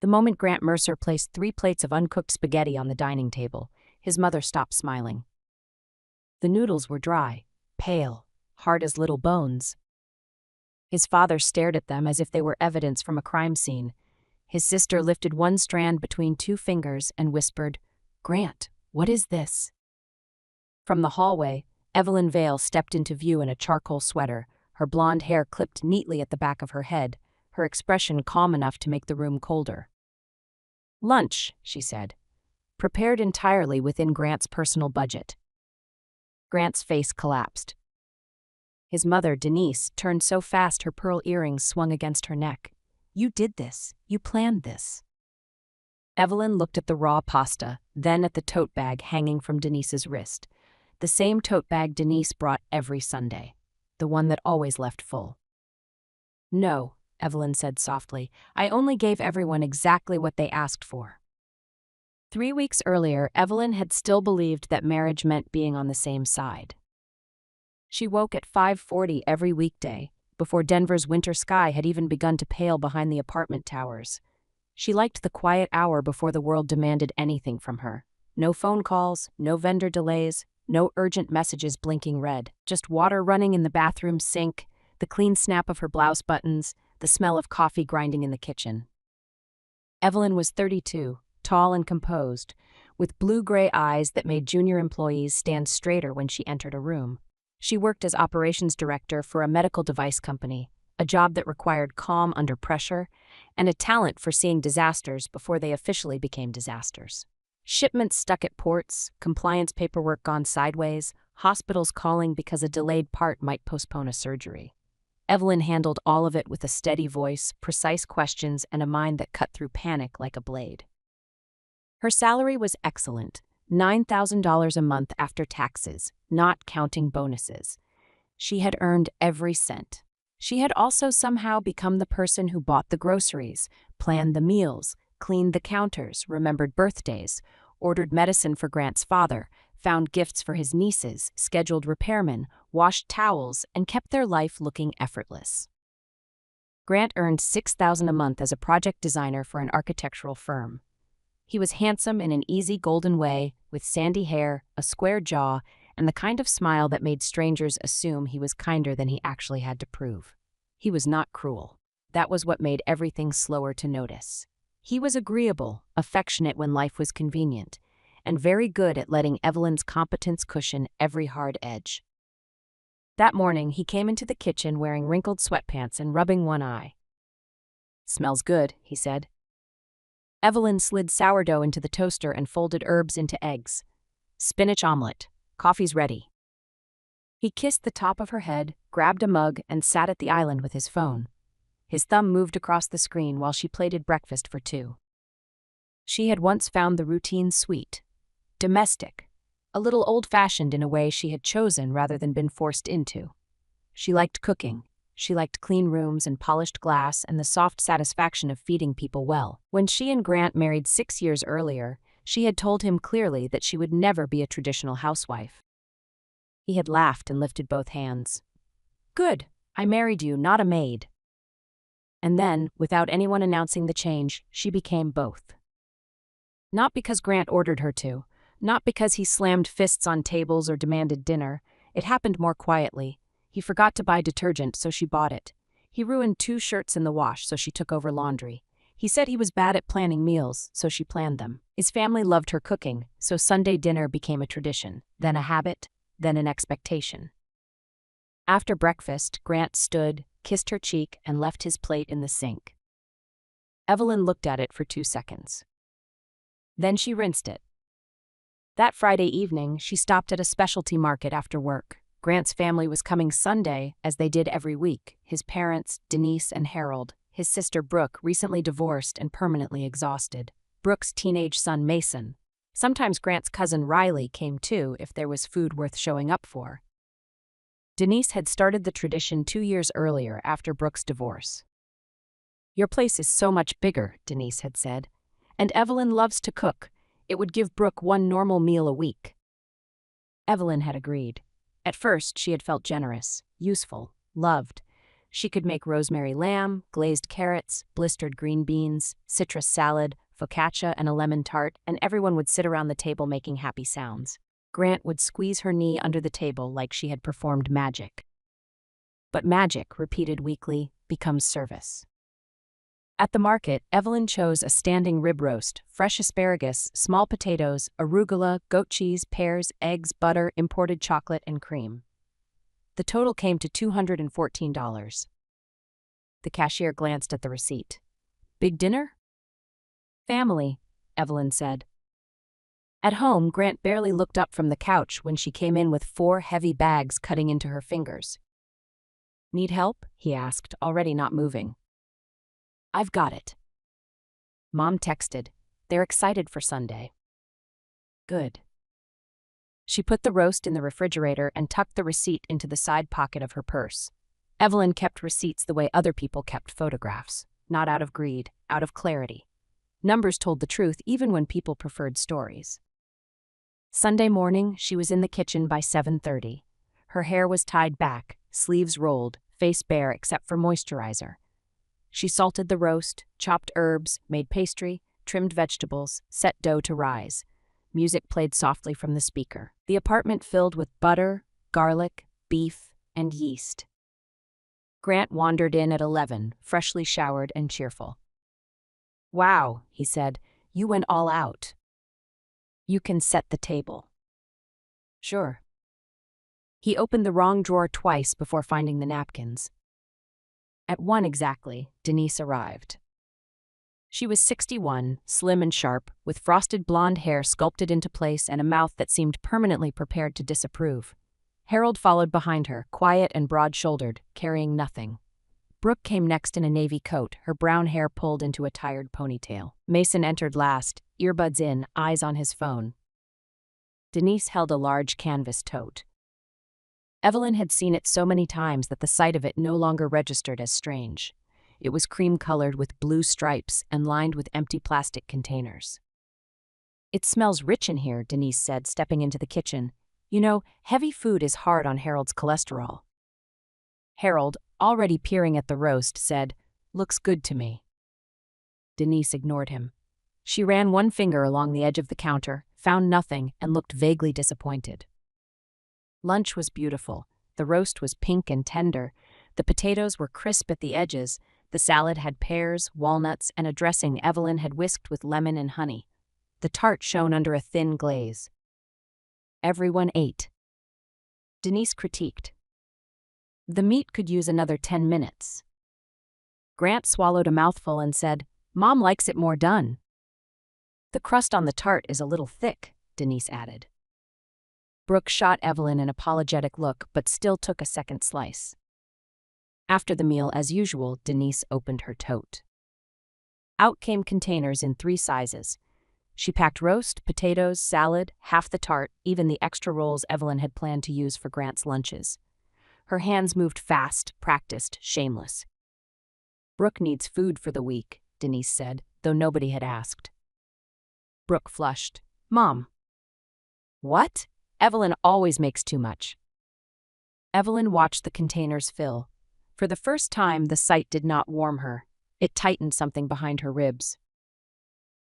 The moment Grant Mercer placed 3 plates of uncooked spaghetti on the dining table, his mother stopped smiling. The noodles were dry, pale, hard as little bones. His father stared at them as if they were evidence from a crime scene. His sister lifted one strand between 2 fingers and whispered, "Grant, what is this?" From the hallway, Evelyn Vale stepped into view in a charcoal sweater, her blonde hair clipped neatly at the back of her head, her expression calm enough to make the room colder. "Lunch," she said, prepared entirely within Grant's personal budget. Grant's face collapsed. His mother, Denise, turned so fast her pearl earrings swung against her neck. "You did this. You planned this." Evelyn looked at the raw pasta, then at the tote bag hanging from Denise's wrist. The same tote bag Denise brought every Sunday, the one that always left full. "No," Evelyn said softly, "I only gave everyone exactly what they asked for." 3 weeks earlier, Evelyn had still believed that marriage meant being on the same side. She woke at 5:40 every weekday, before Denver's winter sky had even begun to pale behind the apartment towers. She liked the quiet hour before the world demanded anything from her. No phone calls, no vendor delays, no urgent messages blinking red, just water running in the bathroom sink, the clean snap of her blouse buttons, the smell of coffee grinding in the kitchen. Evelyn was 32, tall and composed, with blue-gray eyes that made junior employees stand straighter when she entered a room. She worked as operations director for a medical device company, a job that required calm under pressure and a talent for seeing disasters before they officially became disasters. Shipments stuck at ports, compliance paperwork gone sideways, hospitals calling because a delayed part might postpone a surgery. Evelyn handled all of it with a steady voice, precise questions, and a mind that cut through panic like a blade. Her salary was excellent, $9,000 a month after taxes, not counting bonuses. She had earned every cent. She had also somehow become the person who bought the groceries, planned the meals, cleaned the counters, remembered birthdays, ordered medicine for Grant's father, found gifts for his nieces, scheduled repairmen, washed towels, and kept their life looking effortless. Grant earned $6,000 a month as a project designer for an architectural firm. He was handsome in an easy golden way, with sandy hair, a square jaw, and the kind of smile that made strangers assume he was kinder than he actually had to prove. He was not cruel. That was what made everything slower to notice. He was agreeable, affectionate when life was convenient, and very good at letting Evelyn's competence cushion every hard edge. That morning, he came into the kitchen wearing wrinkled sweatpants and rubbing one eye. "Smells good," he said. Evelyn slid sourdough into the toaster and folded herbs into eggs. "Spinach omelet. Coffee's ready." He kissed the top of her head, grabbed a mug, and sat at the island with his phone. His thumb moved across the screen while she plated breakfast for 2. She had once found the routine sweet, domestic, a little old-fashioned in a way she had chosen rather than been forced into. She liked cooking. She liked clean rooms and polished glass and the soft satisfaction of feeding people well. When she and Grant married 6 years earlier, she had told him clearly that she would never be a traditional housewife. He had laughed and lifted both hands. "Good, I married you, not a maid." And then, without anyone announcing the change, she became both. Not because Grant ordered her to, not because he slammed fists on tables or demanded dinner. It happened more quietly. He forgot to buy detergent, so she bought it. He ruined 2 shirts in the wash, so she took over laundry. He said he was bad at planning meals, so she planned them. His family loved her cooking, so Sunday dinner became a tradition, then a habit, then an expectation. After breakfast, Grant stood, kissed her cheek, and left his plate in the sink. Evelyn looked at it for 2 seconds. Then she rinsed it. That Friday evening, she stopped at a specialty market after work. Grant's family was coming Sunday, as they did every week. His parents, Denise and Harold. His sister Brooke, recently divorced and permanently exhausted. Brooke's teenage son Mason. Sometimes Grant's cousin Riley came too if there was food worth showing up for. Denise had started the tradition 2 years earlier after Brooke's divorce. "Your place is so much bigger," Denise had said. "And Evelyn loves to cook. It would give Brooke 1 normal meal a week." Evelyn had agreed. At first, she had felt generous, useful, loved. She could make rosemary lamb, glazed carrots, blistered green beans, citrus salad, focaccia, and a lemon tart, and everyone would sit around the table making happy sounds. Grant would squeeze her knee under the table like she had performed magic. But magic, repeated weekly, becomes service. At the market, Evelyn chose a standing rib roast, fresh asparagus, small potatoes, arugula, goat cheese, pears, eggs, butter, imported chocolate, and cream. The total came to $214. The cashier glanced at the receipt. Big dinner? Family, Evelyn said. At home, Grant barely looked up from the couch when she came in with 4 heavy bags cutting into her fingers. Need help? He asked, already not moving. I've got it. Mom texted. They're excited for Sunday. Good. She put the roast in the refrigerator and tucked the receipt into the side pocket of her purse. Evelyn kept receipts the way other people kept photographs, not out of greed, out of clarity. Numbers told the truth even when people preferred stories. Sunday morning, she was in the kitchen by 7:30. Her hair was tied back, sleeves rolled, face bare except for moisturizer. She salted the roast, chopped herbs, made pastry, trimmed vegetables, set dough to rise. Music played softly from the speaker. The apartment filled with butter, garlic, beef, and yeast. Grant wandered in at 11, freshly showered and cheerful. Wow, he said, you went all out. You can set the table. Sure. He opened the wrong drawer twice before finding the napkins. At 1 exactly, Denise arrived. She was 61, slim and sharp, with frosted blonde hair sculpted into place and a mouth that seemed permanently prepared to disapprove. Harold followed behind her, quiet and broad-shouldered, carrying nothing. Brooke came next in a navy coat, her brown hair pulled into a tired ponytail. Mason entered last, earbuds in, eyes on his phone. Denise held a large canvas tote. Evelyn had seen it so many times that the sight of it no longer registered as strange. It was cream-colored with blue stripes and lined with empty plastic containers. It smells rich in here, Denise said, stepping into the kitchen. You know, heavy food is hard on Harold's cholesterol. Harold, already peering at the roast, said, Looks good to me. Denise ignored him. She ran one finger along the edge of the counter, found nothing, and looked vaguely disappointed. Lunch was beautiful. The roast was pink and tender. The potatoes were crisp at the edges. The salad had pears, walnuts, and a dressing Evelyn had whisked with lemon and honey. The tart shone under a thin glaze. Everyone ate. Denise critiqued. The meat could use another 10 minutes. Grant swallowed a mouthful and said, Mom likes it more done. The crust on the tart is a little thick, Denise added. Brooke shot Evelyn an apologetic look, but still took a second slice. After the meal, as usual, Denise opened her tote. Out came containers in 3 sizes. She packed roast, potatoes, salad, half the tart, even the extra rolls Evelyn had planned to use for Grant's lunches. Her hands moved fast, practiced, shameless. Brooke needs food for the week, Denise said, though nobody had asked. Brooke flushed. Mom. What? Evelyn always makes too much. Evelyn watched the containers fill. For the first time, the sight did not warm her. It tightened something behind her ribs.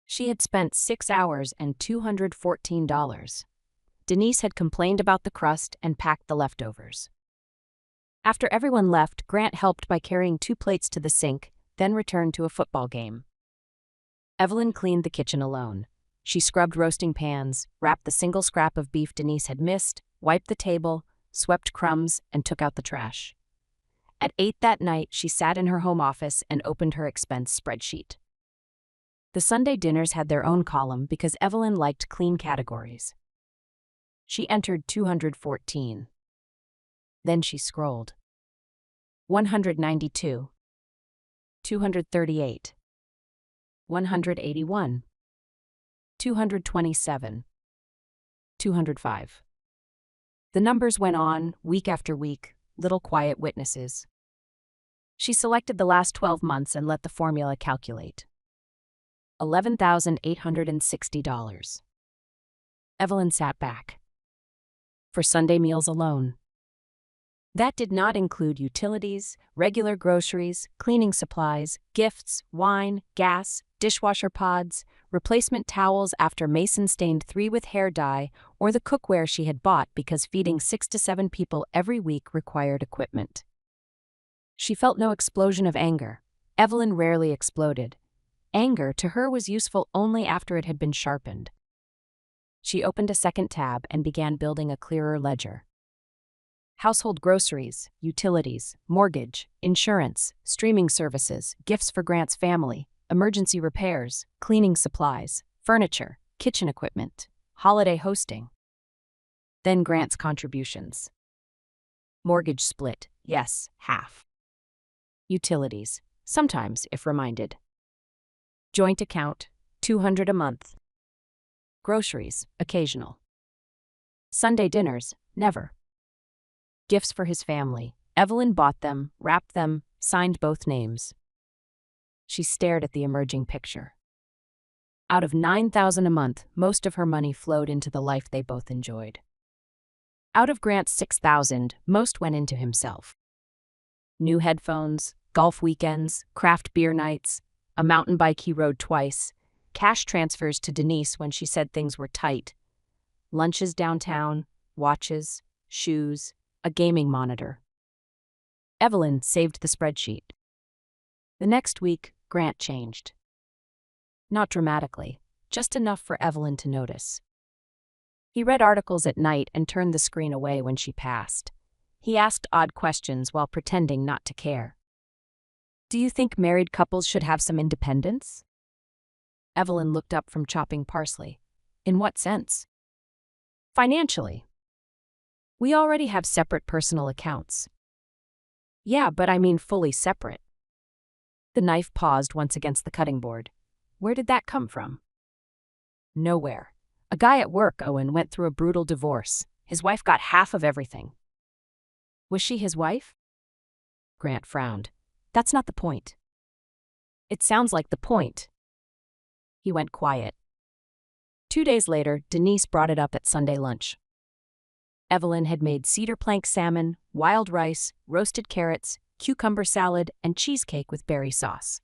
She had spent 6 hours and $214. Denise had complained about the crust and packed the leftovers. After everyone left, Grant helped by carrying 2 plates to the sink, then returned to a football game. Evelyn cleaned the kitchen alone. She scrubbed roasting pans, wrapped the single scrap of beef Denise had missed, wiped the table, swept crumbs, and took out the trash. At 8 that night, she sat in her home office and opened her expense spreadsheet. The Sunday dinners had their own column because Evelyn liked clean categories. She entered 214. Then she scrolled. 192. 238. 181. 227. 205. The numbers went on, week after week, little quiet witnesses. She selected the last 12 months and let the formula calculate. $11,860. Evelyn sat back. For Sunday meals alone. That did not include utilities, regular groceries, cleaning supplies, gifts, wine, gas, dishwasher pods, replacement towels after Mason stained 3 with hair dye, or the cookware she had bought because feeding 6 to 7 people every week required equipment. She felt no explosion of anger. Evelyn rarely exploded. Anger to her was useful only after it had been sharpened. She opened a second tab and began building a clearer ledger. Household groceries, utilities, mortgage, insurance, streaming services, gifts for Grant's family, emergency repairs, cleaning supplies, furniture, kitchen equipment, holiday hosting. Then Grant's contributions. Mortgage split, yes, half. Utilities, sometimes if reminded. Joint account, $200 a month. Groceries, occasional. Sunday dinners, never. Gifts for his family. Evelyn bought them, wrapped them, signed both names. She stared at the emerging picture. Out of $9,000 a month, most of her money flowed into the life they both enjoyed. Out of Grant's $6,000, most went into himself. New headphones, golf weekends, craft beer nights, a mountain bike he rode twice, cash transfers to Denise when she said things were tight, lunches downtown, watches, shoes, a gaming monitor. Evelyn saved the spreadsheet. The next week, Grant changed. Not dramatically, just enough for Evelyn to notice. He read articles at night and turned the screen away when she passed. He asked odd questions while pretending not to care. "Do you think married couples should have some independence?" Evelyn looked up from chopping parsley. "In what sense?" "Financially. We already have separate personal accounts." "Yeah, but I mean fully separate." The knife paused once against the cutting board. "Where did that come from?" "Nowhere. A guy at work, Owen, went through a brutal divorce. His wife got half of everything." "Was she his wife?" Grant frowned. "That's not the point." "It sounds like the point." He went quiet. 2 days later, Denise brought it up at Sunday lunch. Evelyn had made cedar plank salmon, wild rice, roasted carrots, cucumber salad, and cheesecake with berry sauce.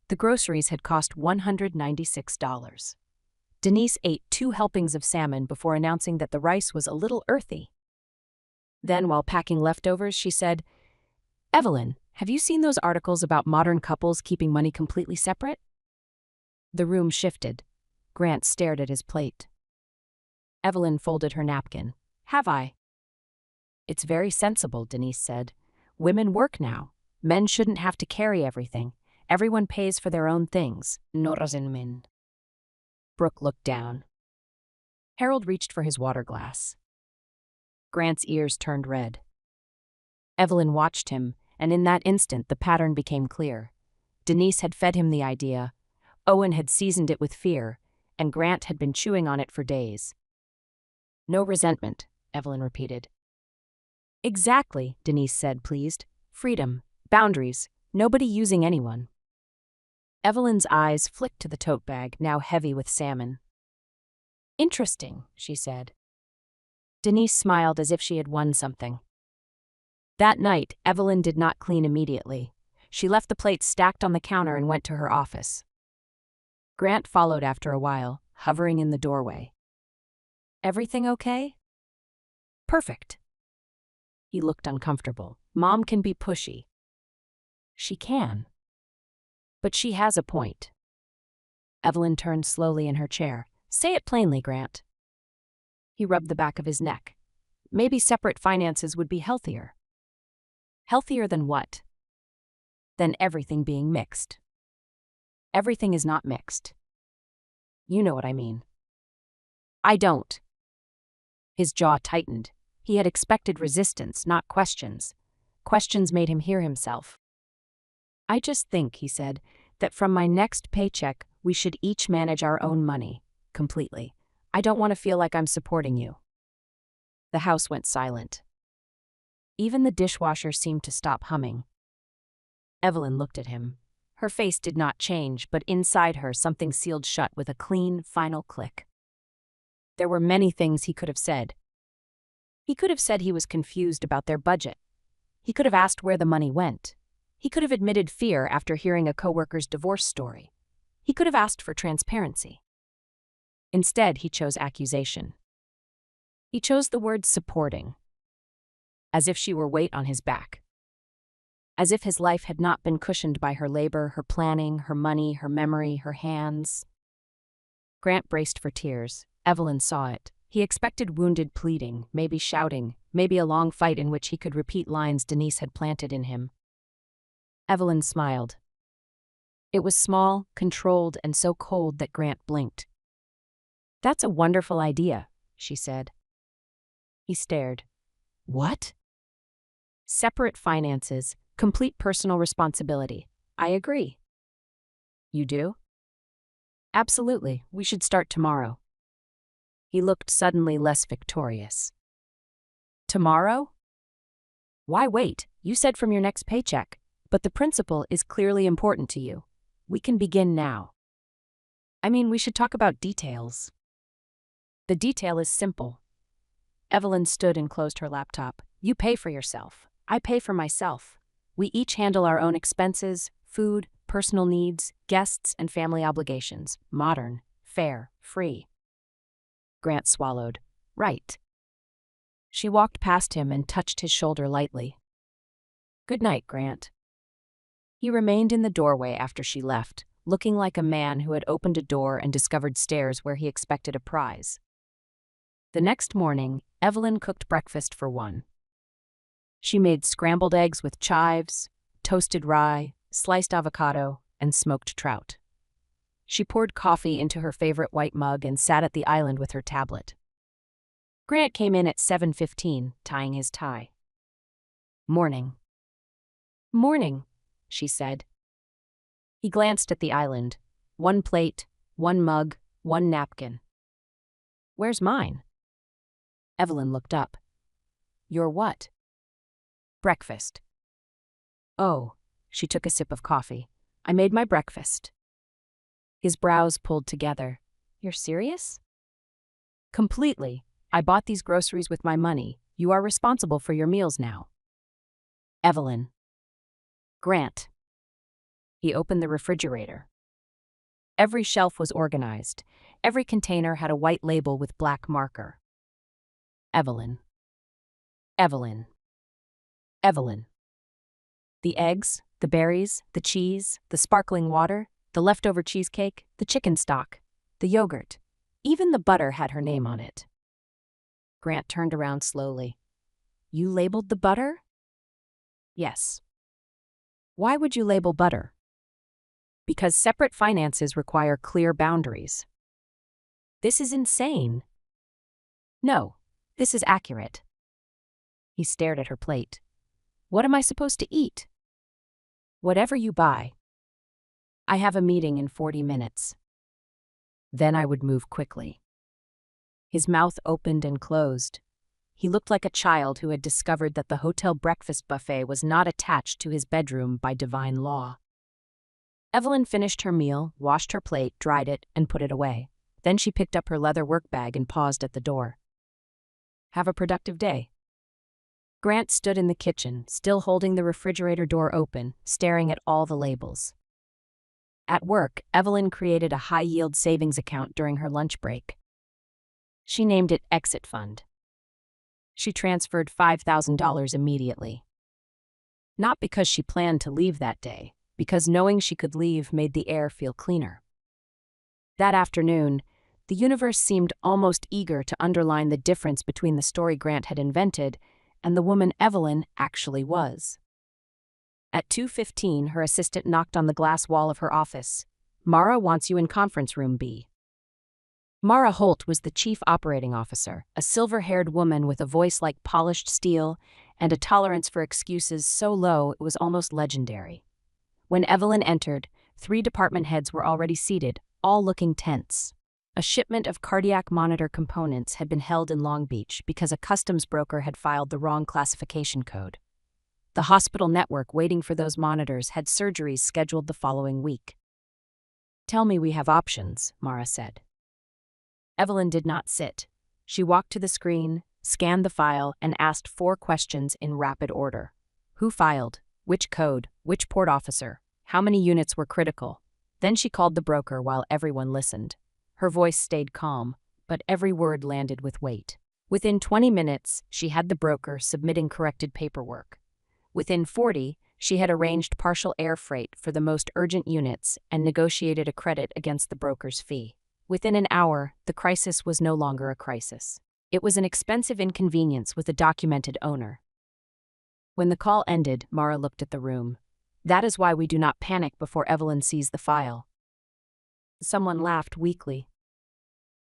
The groceries had cost $196. Denise ate 2 helpings of salmon before announcing that the rice was a little earthy. Then, while packing leftovers, she said, "Evelyn, have you seen those articles about modern couples keeping money completely separate?" The room shifted. Grant stared at his plate. Evelyn folded her napkin. "Have I?" "It's very sensible," Denise said. "Women work now. Men shouldn't have to carry everything. Everyone pays for their own things." Norazinmin. Brooke looked down. Harold reached for his water glass. Grant's ears turned red. Evelyn watched him, and in that instant the pattern became clear. Denise had fed him the idea. Owen had seasoned it with fear, and Grant had been chewing on it for days. "No resentment," Evelyn repeated. "Exactly," Denise said, pleased. "Freedom, boundaries, nobody using anyone." Evelyn's eyes flicked to the tote bag, now heavy with salmon. "Interesting," she said. Denise smiled as if she had won something. That night, Evelyn did not clean immediately. She left the plates stacked on the counter and went to her office. Grant followed after a while, hovering in the doorway. "Everything okay?" "Perfect." He looked uncomfortable. "Mom can be pushy." "She can. But she has a point." Evelyn turned slowly in her chair. "Say it plainly, Grant." He rubbed the back of his neck. "Maybe separate finances would be healthier." "Healthier than what?" "Than everything being mixed." "Everything is not mixed." "You know what I mean." "I don't." His jaw tightened. He had expected resistance, not questions. Questions made him hear himself. "I just think," he said, "that from my next paycheck, we should each manage our own money, completely. I don't want to feel like I'm supporting you." The house went silent. Even the dishwasher seemed to stop humming. Evelyn looked at him. Her face did not change, but inside her something sealed shut with a clean, final click. There were many things he could have said. He could have said he was confused about their budget, He could have asked where the money went. He could have admitted fear after hearing a coworker's divorce story. He could have asked for transparency. Instead, he chose accusation. He chose the word supporting, as if she were weight on his back. As if his life had not been cushioned by her labor, her planning, her money, her memory, her hands. Grant braced for tears. Evelyn saw it. He expected wounded pleading, maybe shouting, maybe a long fight in which he could repeat lines Denise had planted in him. Evelyn smiled. It was small, controlled, and so cold that Grant blinked. "That's a wonderful idea," she said. He stared. "What?" "Separate finances, complete personal responsibility. I agree." "You do?" "Absolutely. We should start tomorrow." He looked suddenly less victorious. "Tomorrow? Why wait? You said from your next paycheck, but the principle is clearly important to you. We can begin now." "I mean, we should talk about details." "The detail is simple." Evelyn stood and closed her laptop. "You pay for yourself. I pay for myself. We each handle our own expenses, food, personal needs, guests, and family obligations. Modern, fair, free." Grant swallowed. "Right." She walked past him and touched his shoulder lightly. "Good night, Grant." He remained in the doorway after she left, looking like a man who had opened a door and discovered stairs where he expected a prize. The next morning, Evelyn cooked breakfast for one. She made scrambled eggs with chives, toasted rye, sliced avocado, and smoked trout. She poured coffee into her favorite white mug and sat at the island with her tablet. Grant came in at 7:15, tying his tie. "Morning." "Morning," she said. He glanced at the island. One plate, one mug, one napkin. "Where's mine?" Evelyn looked up. "Your what?" "Breakfast." "Oh," she took a sip of coffee. "I made my breakfast." His brows pulled together. "You're serious?" "Completely. I bought these groceries with my money. You are responsible for your meals now." "Evelyn." "Grant." He opened the refrigerator. Every shelf was organized. Every container had a white label with black marker. "Evelyn. Evelyn. Evelyn." The eggs, the berries, the cheese, the sparkling water, the leftover cheesecake, the chicken stock, the yogurt. Even the butter had her name on it. Grant turned around slowly. "You labeled the butter?" "Yes." "Why would you label butter?" "Because separate finances require clear boundaries." "This is insane." "No, this is accurate." He stared at her plate. "What am I supposed to eat?" "Whatever you buy." "I have a meeting in 40 minutes. Then I would move quickly." His mouth opened and closed. He looked like a child who had discovered that the hotel breakfast buffet was not attached to his bedroom by divine law. Evelyn finished her meal, washed her plate, dried it, and put it away. Then she picked up her leather work bag and paused at the door. "Have a productive day." Grant stood in the kitchen, still holding the refrigerator door open, staring at all the labels. At work, Evelyn created a high-yield savings account during her lunch break. She named it Exit Fund. She transferred $5,000 immediately. Not because she planned to leave that day, because knowing she could leave made the air feel cleaner. That afternoon, the universe seemed almost eager to underline the difference between the story Grant had invented and the woman Evelyn actually was. At 2:15, her assistant knocked on the glass wall of her office. "Mara wants you in conference room B." Mara Holt was the chief operating officer, a silver-haired woman with a voice like polished steel and a tolerance for excuses so low it was almost legendary. When Evelyn entered, 3 department heads were already seated, all looking tense. A shipment of cardiac monitor components had been held in Long Beach because a customs broker had filed the wrong classification code. The hospital network waiting for those monitors had surgeries scheduled the following week. "Tell me we have options," Mara said. Evelyn did not sit. She walked to the screen, scanned the file, and asked 4 questions in rapid order. Who filed? Which code? Which port officer? How many units were critical? Then she called the broker while everyone listened. Her voice stayed calm, but every word landed with weight. Within 20 minutes, she had the broker submitting corrected paperwork. Within 40, she had arranged partial air freight for the most urgent units and negotiated a credit against the broker's fee. Within an hour, the crisis was no longer a crisis. It was an expensive inconvenience with a documented owner. When the call ended, Mara looked at the room. That is why we do not panic before Evelyn sees the file. Someone laughed weakly.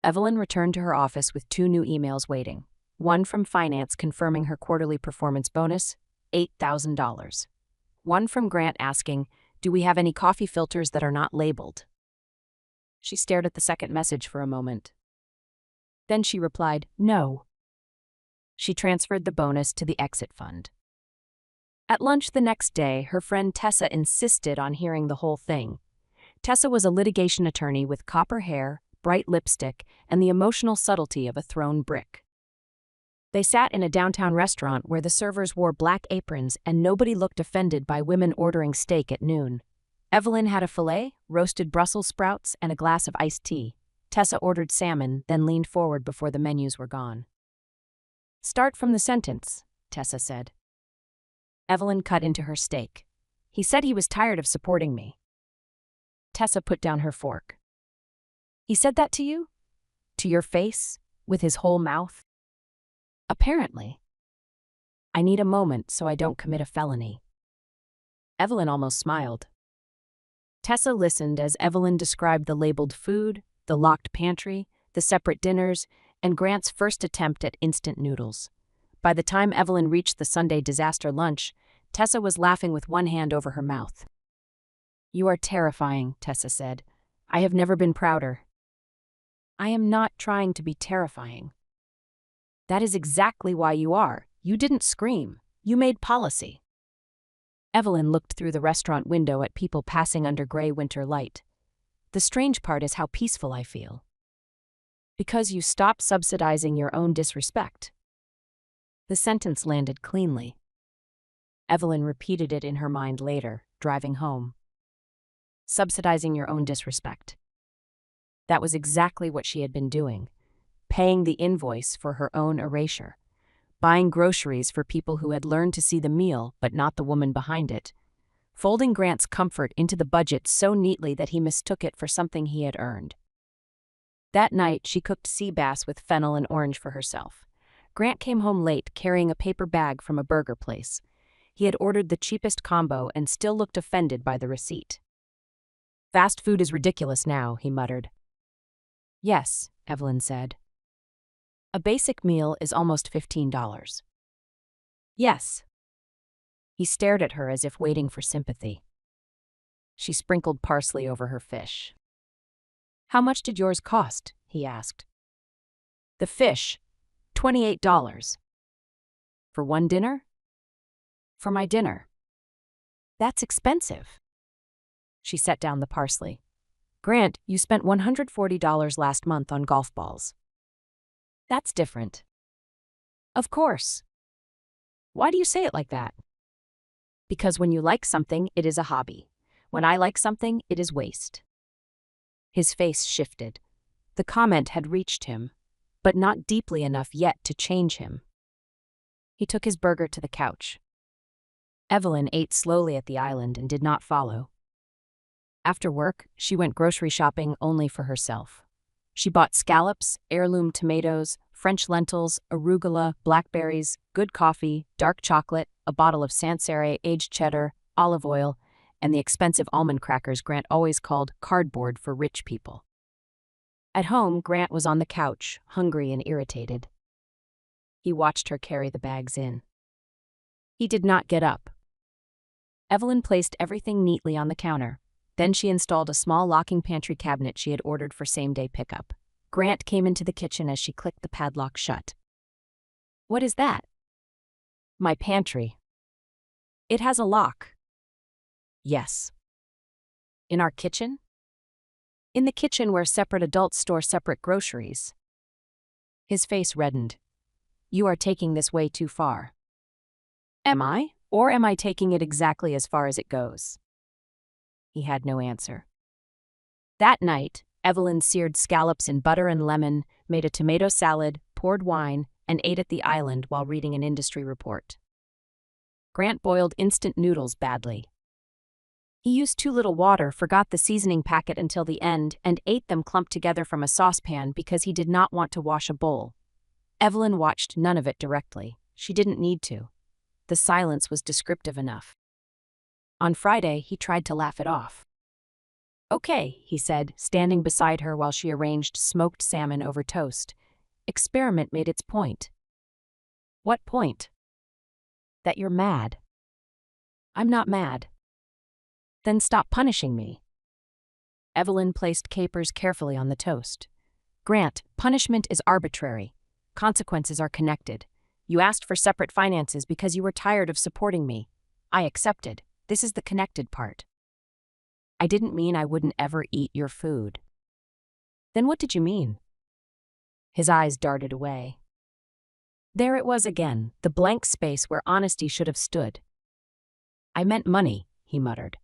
Evelyn returned to her office with 2 new emails waiting. One from finance confirming her quarterly performance bonus, $8,000. One from Grant asking, "Do we have any coffee filters that are not labeled?" She stared at the second message for a moment. Then she replied, "No." She transferred the bonus to the exit fund. At lunch the next day, her friend Tessa insisted on hearing the whole thing. Tessa was a litigation attorney with copper hair, bright lipstick, and the emotional subtlety of a thrown brick. They sat in a downtown restaurant where the servers wore black aprons and nobody looked offended by women ordering steak at noon. Evelyn had a filet, roasted Brussels sprouts, and a glass of iced tea. Tessa ordered salmon, then leaned forward before the menus were gone. "Start from the sentence," Tessa said. Evelyn cut into her steak. "He said he was tired of supporting me." Tessa put down her fork. "He said that to you? To your face? With his whole mouth?" "Apparently. I need a moment so I don't commit a felony." Evelyn almost smiled. Tessa listened as Evelyn described the labeled food, the locked pantry, the separate dinners, and Grant's first attempt at instant noodles. By the time Evelyn reached the Sunday disaster lunch, Tessa was laughing with one hand over her mouth. "You are terrifying," Tessa said. "I have never been prouder." "I am not trying to be terrifying." "That is exactly why you are. You didn't scream. You made policy." Evelyn looked through the restaurant window at people passing under gray winter light. "The strange part is how peaceful I feel. Because you stopped subsidizing your own disrespect." The sentence landed cleanly. Evelyn repeated it in her mind later, driving home. Subsidizing your own disrespect. That was exactly what she had been doing. Paying the invoice for her own erasure. Buying groceries for people who had learned to see the meal but not the woman behind it. Folding Grant's comfort into the budget so neatly that he mistook it for something he had earned. That night, she cooked sea bass with fennel and orange for herself. Grant came home late carrying a paper bag from a burger place. He had ordered the cheapest combo and still looked offended by the receipt. "Fast food is ridiculous now," he muttered. "Yes," Evelyn said. "A basic meal is almost $15. "Yes." He stared at her as if waiting for sympathy. She sprinkled parsley over her fish. "How much did yours cost?" he asked. "The fish, $28. "For one dinner?" "For my dinner." "That's expensive." She set down the parsley. "Grant, you spent $140 last month on golf balls." "That's different." "Of course." "Why do you say it like that?" "Because when you like something, it is a hobby. When I like something, it is waste." His face shifted. The comment had reached him, but not deeply enough yet to change him. He took his burger to the couch. Evelyn ate slowly at the island and did not follow. After work, she went grocery shopping only for herself. She bought scallops, heirloom tomatoes, French lentils, arugula, blackberries, good coffee, dark chocolate, a bottle of Sancerre aged cheddar, olive oil, and the expensive almond crackers Grant always called cardboard for rich people. At home, Grant was on the couch, hungry and irritated. He watched her carry the bags in. He did not get up. Evelyn placed everything neatly on the counter. Then she installed a small locking pantry cabinet she had ordered for same-day pickup. Grant came into the kitchen as she clicked the padlock shut. "What is that?" "My pantry." "It has a lock." "Yes." "In our kitchen?" "In the kitchen where separate adults store separate groceries." His face reddened. "You are taking this way too far." "Am I? Or am I taking it exactly as far as it goes? He had no answer. That night, Evelyn seared scallops in butter and lemon, made a tomato salad, poured wine, and ate at the island while reading an industry report. Grant boiled instant noodles badly. He used too little water, forgot the seasoning packet until the end, and ate them clumped together from a saucepan because he did not want to wash a bowl. Evelyn watched none of it directly. She didn't need to. The silence was descriptive enough. On Friday, he tried to laugh it off. "Okay," he said, standing beside her while she arranged smoked salmon over toast. Experiment made its point. "What point?" "That you're mad." "I'm not mad." "Then stop punishing me." Evelyn placed capers carefully on the toast. "Grant, punishment is arbitrary. Consequences are connected. You asked for separate finances because you were tired of supporting me. I accepted. This is the connected part." "I didn't mean I wouldn't ever eat your food." "Then what did you mean?" His eyes darted away. There it was again, the blank space where honesty should have stood. "I meant money," he muttered.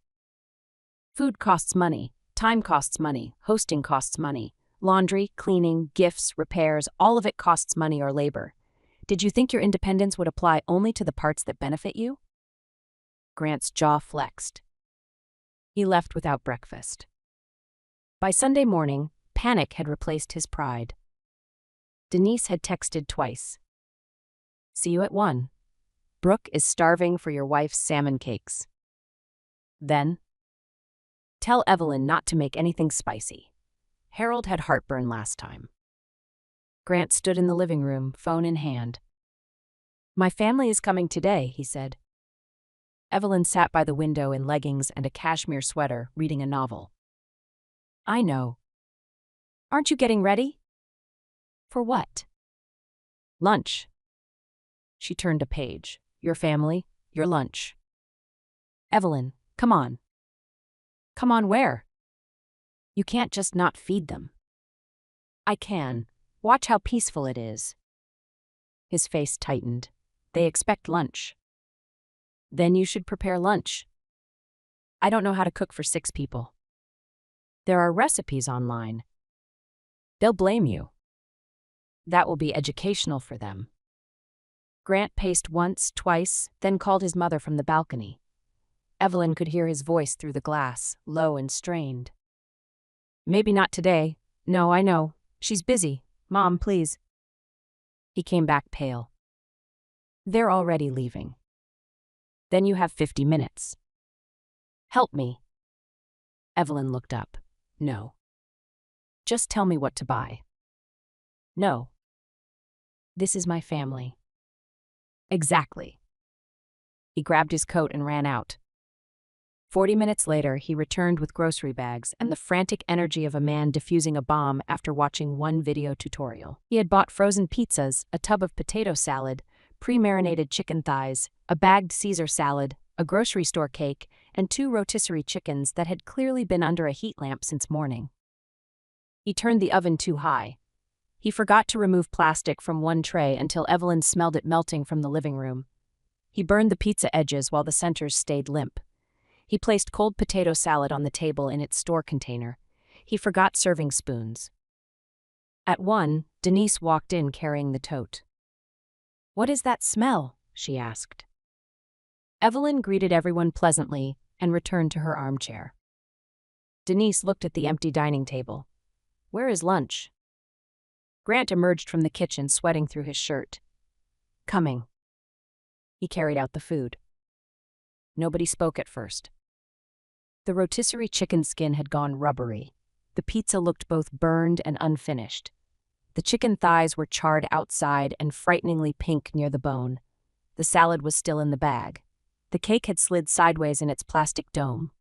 "Food costs money, time costs money, hosting costs money, laundry, cleaning, gifts, repairs, all of it costs money or labor. Did you think your independence would apply only to the parts that benefit you?" Grant's jaw flexed. He left without breakfast. By Sunday morning, panic had replaced his pride. Denise had texted twice. "See you at 1. Brooke is starving for your wife's salmon cakes." Then, "Tell Evelyn not to make anything spicy. Harold had heartburn last time." Grant stood in the living room, phone in hand. "My family is coming today," he said. Evelyn sat by the window in leggings and a cashmere sweater, reading a novel. "I know." "Aren't you getting ready?" "For what?" "Lunch." She turned a page. "Your family, your lunch." "Evelyn, come on." "Come on where?" "You can't just not feed them." "I can. Watch how peaceful it is." His face tightened. "They expect lunch." "Then you should prepare lunch." "I don't know how to cook for 6 people." "There are recipes online." "They'll blame you." "That will be educational for them." Grant paced once, twice, then called his mother from the balcony. Evelyn could hear his voice through the glass, low and strained. "Maybe not today. No, I know. She's busy. Mom, please." He came back pale. "They're already leaving." "Then you have 50 minutes. Help me." Evelyn looked up. "No." "Just tell me what to buy." "No." "This is my family." "Exactly." He grabbed his coat and ran out. 40 minutes later, he returned with grocery bags and the frantic energy of a man defusing a bomb after watching one video tutorial. He had bought frozen pizzas, a tub of potato salad, pre-marinated chicken thighs, a bagged Caesar salad, a grocery store cake, and 2 rotisserie chickens that had clearly been under a heat lamp since morning. He turned the oven too high. He forgot to remove plastic from one tray until Evelyn smelled it melting from the living room. He burned the pizza edges while the centers stayed limp. He placed cold potato salad on the table in its store container. He forgot serving spoons. At 1, Denise walked in carrying the tote. "What is that smell?" she asked. Evelyn greeted everyone pleasantly and returned to her armchair. Denise looked at the empty dining table. "Where is lunch?" Grant emerged from the kitchen, sweating through his shirt. "Coming." He carried out the food. Nobody spoke at first. The rotisserie chicken skin had gone rubbery. The pizza looked both burned and unfinished. The chicken thighs were charred outside and frighteningly pink near the bone. The salad was still in the bag. The cake had slid sideways in its plastic dome.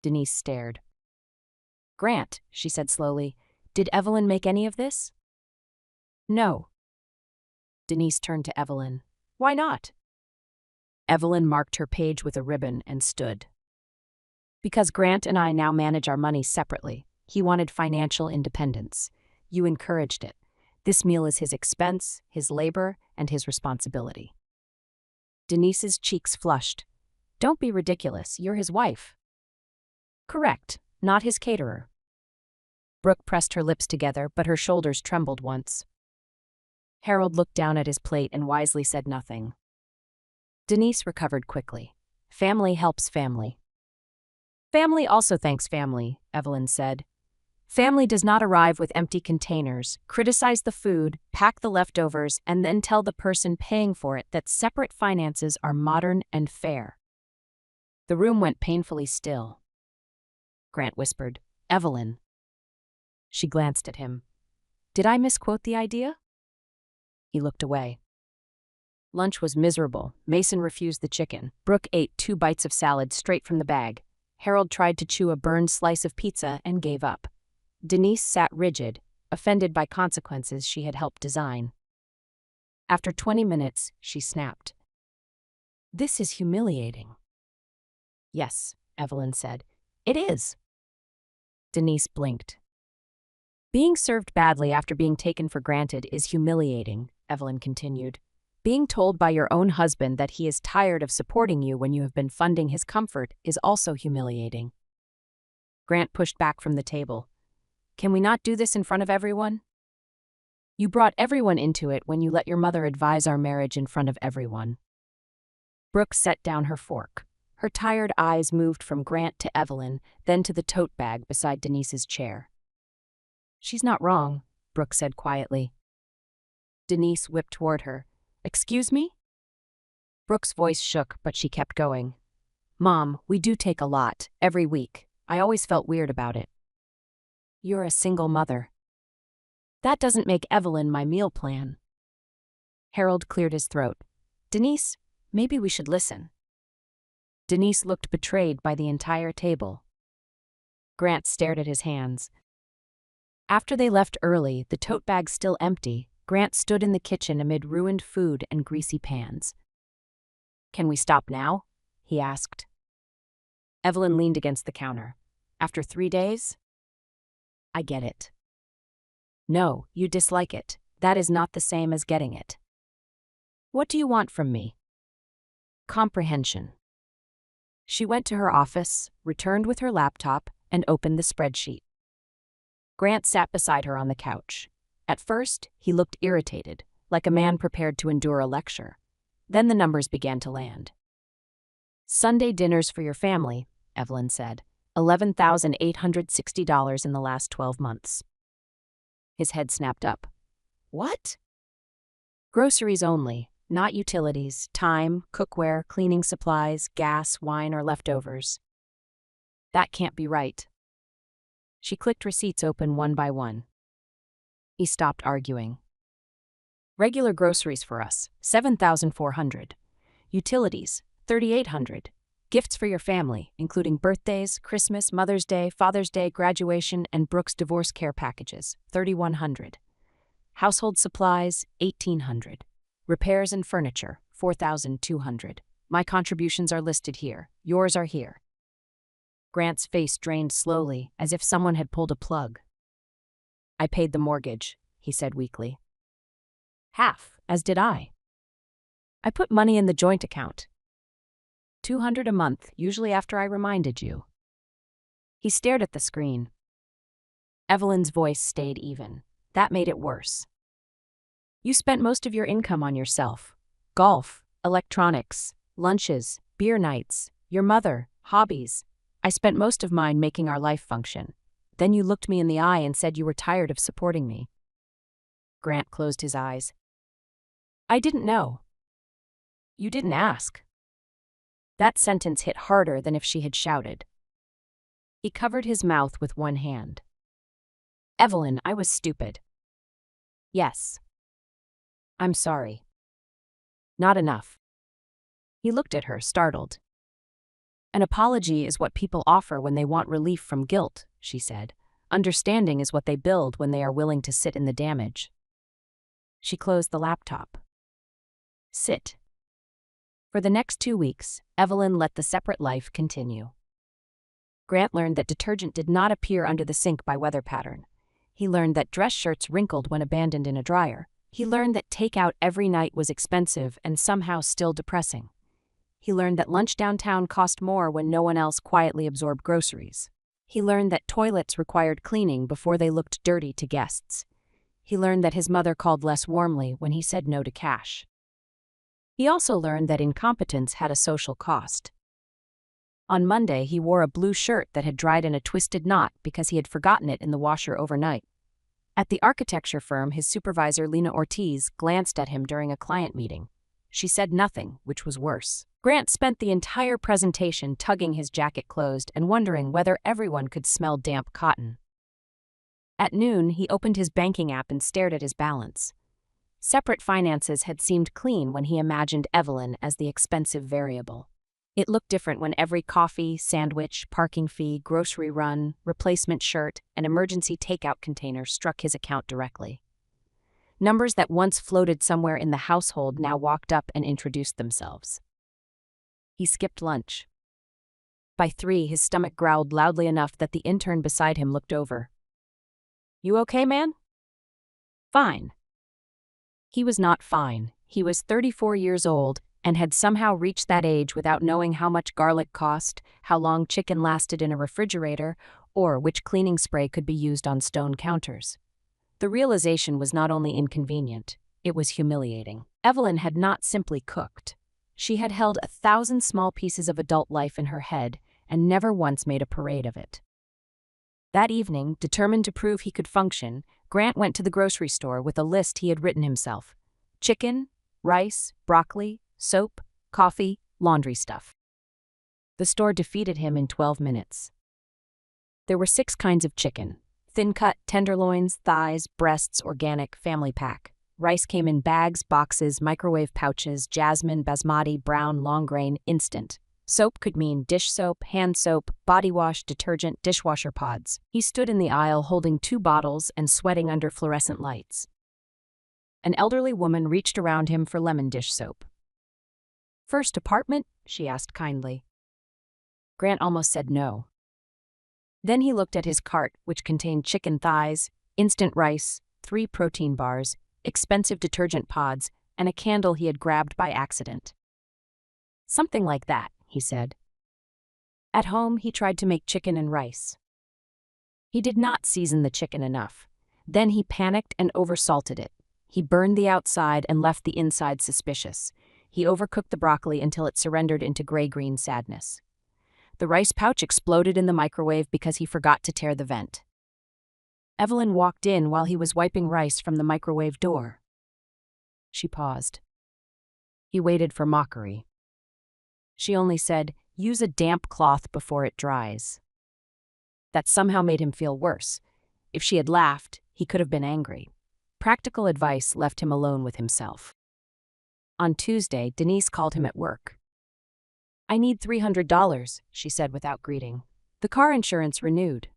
Denise stared. "Grant," she said slowly, "did Evelyn make any of this?" "No." Denise turned to Evelyn. "Why not?" Evelyn marked her page with a ribbon and stood. "Because Grant and I now manage our money separately. He wanted financial independence. You encouraged it. This meal is his expense, his labor, and his responsibility." Denise's cheeks flushed. Don't be ridiculous, you're his wife. Correct, not his caterer. Brooke pressed her lips together, but her shoulders trembled once. Harold looked down at his plate and wisely said nothing. Denise recovered quickly. Family helps family. Family also thanks family, Evelyn said. Family does not arrive with empty containers, criticize the food, pack the leftovers, and then tell the person paying for it that separate finances are modern and fair. The room went painfully still. Grant whispered, Evelyn. She glanced at him. Did I misquote the idea? He looked away. Lunch was miserable. Mason refused the chicken. Brooke ate 2 bites of salad straight from the bag. Harold tried to chew a burned slice of pizza and gave up. Denise sat rigid, offended by consequences she had helped design. After 20 minutes, she snapped. This is humiliating. Yes, Evelyn said. It is. Denise blinked. Being served badly after being taken for granted is humiliating, Evelyn continued. Being told by your own husband that he is tired of supporting you when you have been funding his comfort is also humiliating. Grant pushed back from the table. Can we not do this in front of everyone? You brought everyone into it when you let your mother advise our marriage in front of everyone. Brooke set down her fork. Her tired eyes moved from Grant to Evelyn, then to the tote bag beside Denise's chair. She's not wrong, Brooke said quietly. Denise whipped toward her. Excuse me? Brooke's voice shook, but she kept going. Mom, we do take a lot, every week. I always felt weird about it. You're a single mother. That doesn't make Evelyn my meal plan. Harold cleared his throat. Denise, maybe we should listen. Denise looked betrayed by the entire table. Grant stared at his hands. After they left early, the tote bag still empty, Grant stood in the kitchen amid ruined food and greasy pans. Can we stop now? He asked. Evelyn leaned against the counter. After 3 days? I get it. No, you dislike it. That is not the same as getting it. What do you want from me? Comprehension. She went to her office, returned with her laptop, and opened the spreadsheet. Grant sat beside her on the couch. At first, he looked irritated, like a man prepared to endure a lecture. Then the numbers began to land. Sunday dinners for your family, Evelyn said. $11,860 in the last 12 months. His head snapped up. What? Groceries only, not utilities, time, cookware, cleaning supplies, gas, wine, or leftovers. That can't be right. She clicked receipts open one by one. He stopped arguing. Regular groceries for us, $7,400. Utilities, $3,800. Gifts for your family, including birthdays, Christmas, Mother's Day, Father's Day, graduation, and Brooke's divorce care packages, $3,100. Household supplies, $1,800. Repairs and furniture, $4,200. My contributions are listed here. Yours are here. Grant's face drained slowly, as if someone had pulled a plug. I paid the mortgage, he said weakly. Half, as did I. I put money in the joint account. $200 a month, usually after I reminded you. He stared at the screen. Evelyn's voice stayed even. That made it worse. You spent most of your income on yourself. Golf, electronics, lunches, beer nights, your mother, hobbies. I spent most of mine making our life function. Then you looked me in the eye and said you were tired of supporting me. Grant closed his eyes. I didn't know. You didn't ask. That sentence hit harder than if she had shouted. He covered his mouth with one hand. Evelyn, I was stupid. Yes. I'm sorry. Not enough. He looked at her, startled. An apology is what people offer when they want relief from guilt, she said. Understanding is what they build when they are willing to sit in the damage. She closed the laptop. Sit. For the next 2 weeks, Evelyn let the separate life continue. Grant learned that detergent did not appear under the sink by weather pattern. He learned that dress shirts wrinkled when abandoned in a dryer. He learned that takeout every night was expensive and somehow still depressing. He learned that lunch downtown cost more when no one else quietly absorbed groceries. He learned that toilets required cleaning before they looked dirty to guests. He learned that his mother called less warmly when he said no to cash. He also learned that incompetence had a social cost. On Monday, he wore a blue shirt that had dried in a twisted knot because he had forgotten it in the washer overnight. At the architecture firm, his supervisor, Lena Ortiz, glanced at him during a client meeting. She said nothing, which was worse. Grant spent the entire presentation tugging his jacket closed and wondering whether everyone could smell damp cotton. At noon, he opened his banking app and stared at his balance. Separate finances had seemed clean when he imagined Evelyn as the expensive variable. It looked different when every coffee, sandwich, parking fee, grocery run, replacement shirt, and emergency takeout container struck his account directly. Numbers that once floated somewhere in the household now walked up and introduced themselves. He skipped lunch. By 3, his stomach growled loudly enough that the intern beside him looked over. "You okay, man?" "Fine." He was not fine. He was 34 years old and had somehow reached that age without knowing how much garlic cost, how long chicken lasted in a refrigerator, or which cleaning spray could be used on stone counters. The realization was not only inconvenient, it was humiliating. Evelyn had not simply cooked. She had held 1,000 small pieces of adult life in her head and never once made a parade of it. That evening, determined to prove he could function, Grant went to the grocery store with a list he had written himself: chicken, rice, broccoli, soap, coffee, laundry stuff. The store defeated him in 12 minutes. There were 6 kinds of chicken: thin-cut, tenderloins, thighs, breasts, organic, family pack. Rice came in bags, boxes, microwave pouches, jasmine, basmati, brown, long grain, instant. Soap could mean dish soap, hand soap, body wash, detergent, dishwasher pods. He stood in the aisle holding 2 bottles and sweating under fluorescent lights. An elderly woman reached around him for lemon dish soap. "First apartment?" she asked kindly. Grant almost said no. Then he looked at his cart, which contained chicken thighs, instant rice, 3 protein bars, expensive detergent pods, and a candle he had grabbed by accident. "Something like that," he said. At home, he tried to make chicken and rice. He did not season the chicken enough. Then he panicked and oversalted it. He burned the outside and left the inside suspicious. He overcooked the broccoli until it surrendered into gray-green sadness. The rice pouch exploded in the microwave because he forgot to tear the vent. Evelyn walked in while he was wiping rice from the microwave door. She paused. He waited for mockery. She only said, "Use a damp cloth before it dries." That somehow made him feel worse. If she had laughed, he could have been angry. Practical advice left him alone with himself. On Tuesday, Denise called him at work. "I need $300, she said without greeting. "The car insurance renewed."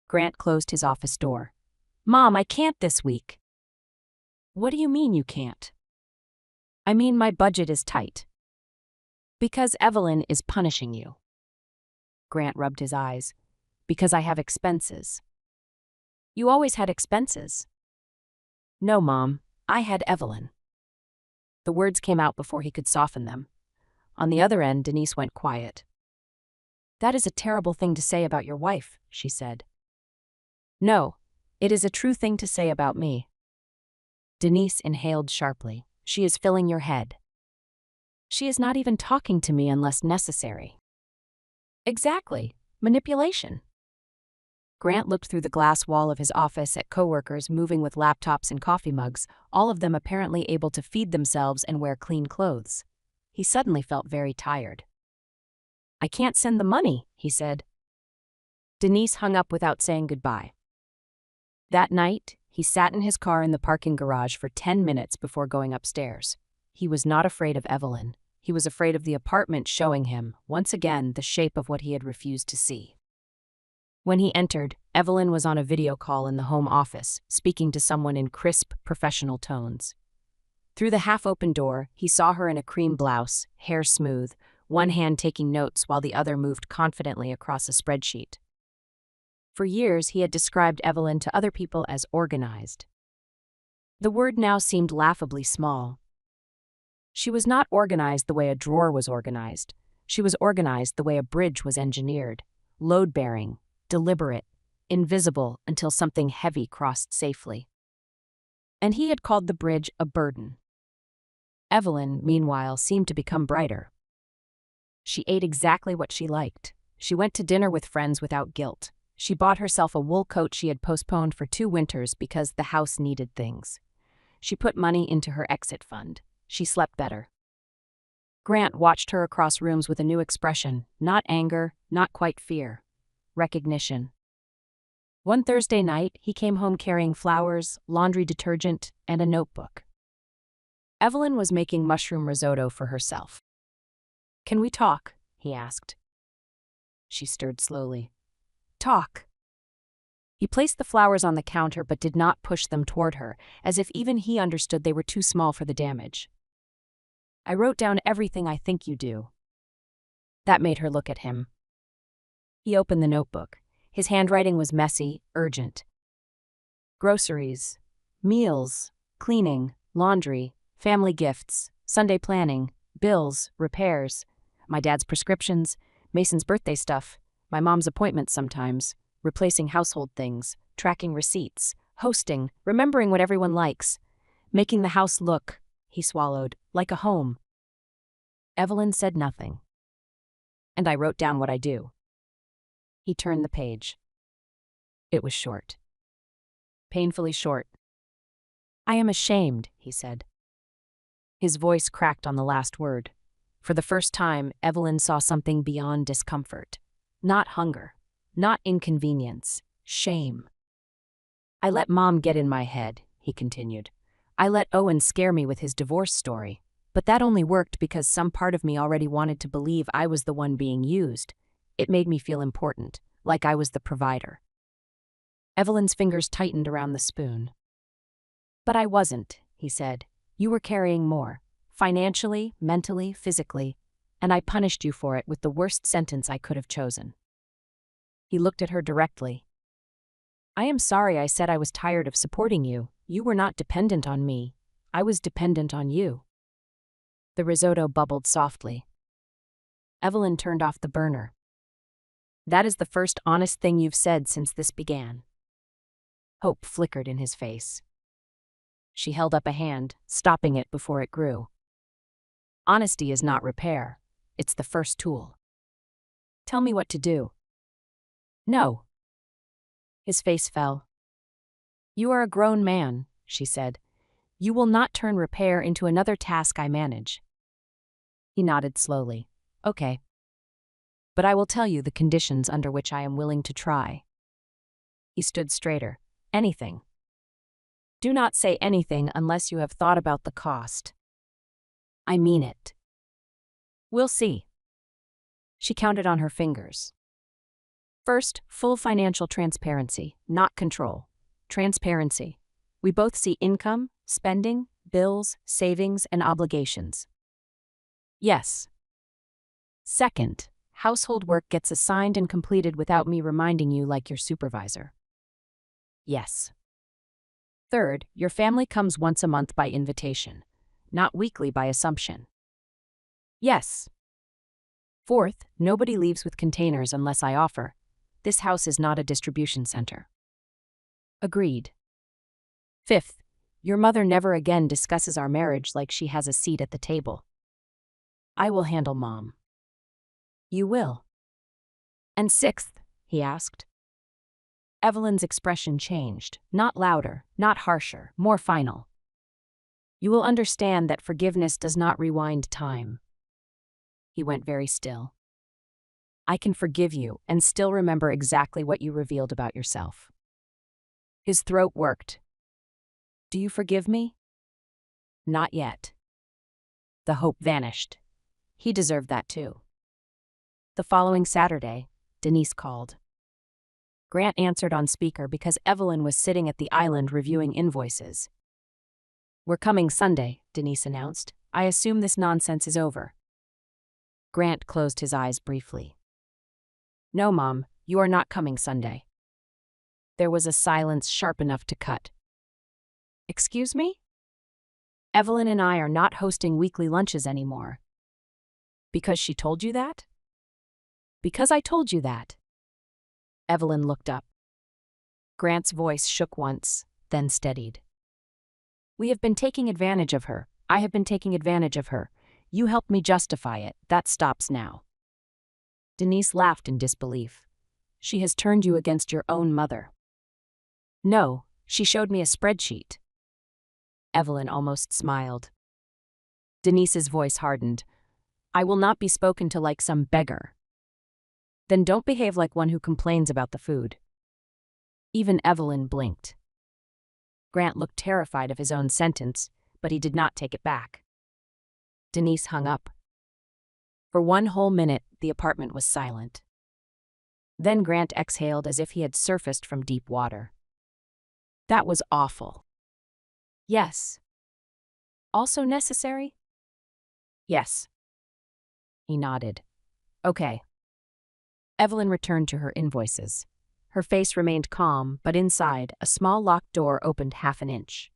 Grant closed his office door. "Mom, I can't this week." "What do you mean you can't?" "I mean my budget is tight." "Because Evelyn is punishing you." Grant rubbed his eyes. "Because I have expenses." "You always had expenses." "No, Mom, I had Evelyn." The words came out before he could soften them. On the other end, Denise went quiet. "That is a terrible thing to say about your wife," she said. "No, it is a true thing to say about me." Denise inhaled sharply. "She is filling your head." "She is not even talking to me unless necessary." "Exactly. Manipulation." Grant looked through the glass wall of his office at coworkers moving with laptops and coffee mugs, all of them apparently able to feed themselves and wear clean clothes. He suddenly felt very tired. "I can't send the money," he said. Denise hung up without saying goodbye. That night, he sat in his car in the parking garage for 10 minutes before going upstairs. He was not afraid of Evelyn. He was afraid of the apartment showing him, once again, the shape of what he had refused to see. When he entered, Evelyn was on a video call in the home office, speaking to someone in crisp, professional tones. Through the half-open door, he saw her in a cream blouse, hair smooth, one hand taking notes while the other moved confidently across a spreadsheet. For years, he had described Evelyn to other people as organized. The word now seemed laughably small. She was not organized the way a drawer was organized. She was organized the way a bridge was engineered, load-bearing, deliberate, invisible until something heavy crossed safely. And he had called the bridge a burden. Evelyn, meanwhile, seemed to become brighter. She ate exactly what she liked. She went to dinner with friends without guilt. She bought herself a wool coat she had postponed for 2 winters because the house needed things. She put money into her exit fund. She slept better. Grant watched her across rooms with a new expression, not anger, not quite fear. Recognition. One Thursday night, he came home carrying flowers, laundry detergent, and a notebook. Evelyn was making mushroom risotto for herself. "Can we talk?" he asked. She stirred slowly. "Talk." He placed the flowers on the counter but did not push them toward her, as if even he understood they were too small for the damage. "I wrote down everything I think you do." That made her look at him. He opened the notebook. His handwriting was messy, urgent. Groceries, meals, cleaning, laundry, family gifts, Sunday planning, bills, repairs, my dad's prescriptions, Mason's birthday stuff, my mom's appointments sometimes, replacing household things, tracking receipts, hosting, remembering what everyone likes, making the house look, he swallowed, like a home. Evelyn said nothing. "And I wrote down what I do." He turned the page. It was short. Painfully short. "I am ashamed," he said. His voice cracked on the last word. For the first time, Evelyn saw something beyond discomfort. Not hunger. Not inconvenience. Shame. "I let Mom get in my head," he continued. "I let Owen scare me with his divorce story. But that only worked because some part of me already wanted to believe I was the one being used. It made me feel important, like I was the provider." Evelyn's fingers tightened around the spoon. "But I wasn't," he said. "You were carrying more. Financially, mentally, physically. And I punished you for it with the worst sentence I could have chosen." He looked at her directly. "I am sorry I said I was tired of supporting you. You were not dependent on me. I was dependent on you." The risotto bubbled softly. Evelyn turned off the burner. "That is the first honest thing you've said since this began." Hope flickered in his face. She held up a hand, stopping it before it grew. "Honesty is not repair. It's the first tool. Tell me what to do." "No." His face fell. "You are a grown man," she said. "You will not turn repair into another task I manage." He nodded slowly. "Okay. But I will tell you the conditions under which I am willing to try." He stood straighter. "Anything. Do not say anything unless you have thought about the cost." "I mean it." "We'll see." She counted on her fingers. "First, full financial transparency, not control. Transparency. We both see income, spending, bills, savings, and obligations." "Yes." "Second, household work gets assigned and completed without me reminding you like your supervisor." "Yes." "Third, your family comes once a month by invitation, not weekly by assumption." "Yes." "Fourth, nobody leaves with containers unless I offer. This house is not a distribution center." "Agreed." "Fifth, your mother never again discusses our marriage like she has a seat at the table." "I will handle Mom." "You will." "And sixth?" he asked. Evelyn's expression changed, not louder, not harsher, more final. "You will understand that forgiveness does not rewind time." He went very still. "I can forgive you and still remember exactly what you revealed about yourself." His throat worked. "Do you forgive me?" "Not yet." The hope vanished. He deserved that too. The following Saturday, Denise called. Grant answered on speaker because Evelyn was sitting at the island reviewing invoices. "We're coming Sunday," Denise announced. "I assume this nonsense is over." Grant closed his eyes briefly. "No, Mom, you are not coming Sunday." There was a silence sharp enough to cut. "Excuse me?" Evelyn and I are not hosting weekly lunches anymore. Because she told you that? Because I told you that. Evelyn looked up. Grant's voice shook once, then steadied. We have been taking advantage of her. I have been taking advantage of her. You helped me justify it. That stops now. Denise laughed in disbelief. She has turned you against your own mother. No, she showed me a spreadsheet. Evelyn almost smiled. Denise's voice hardened. I will not be spoken to like some beggar. Then don't behave like one who complains about the food. Even Evelyn blinked. Grant looked terrified of his own sentence, but he did not take it back. Denise hung up. For one whole minute, the apartment was silent. Then Grant exhaled as if he had surfaced from deep water. That was awful. Yes. Also necessary? Yes. He nodded. Okay. Evelyn returned to her invoices. Her face remained calm, but inside, a small locked door opened half an inch.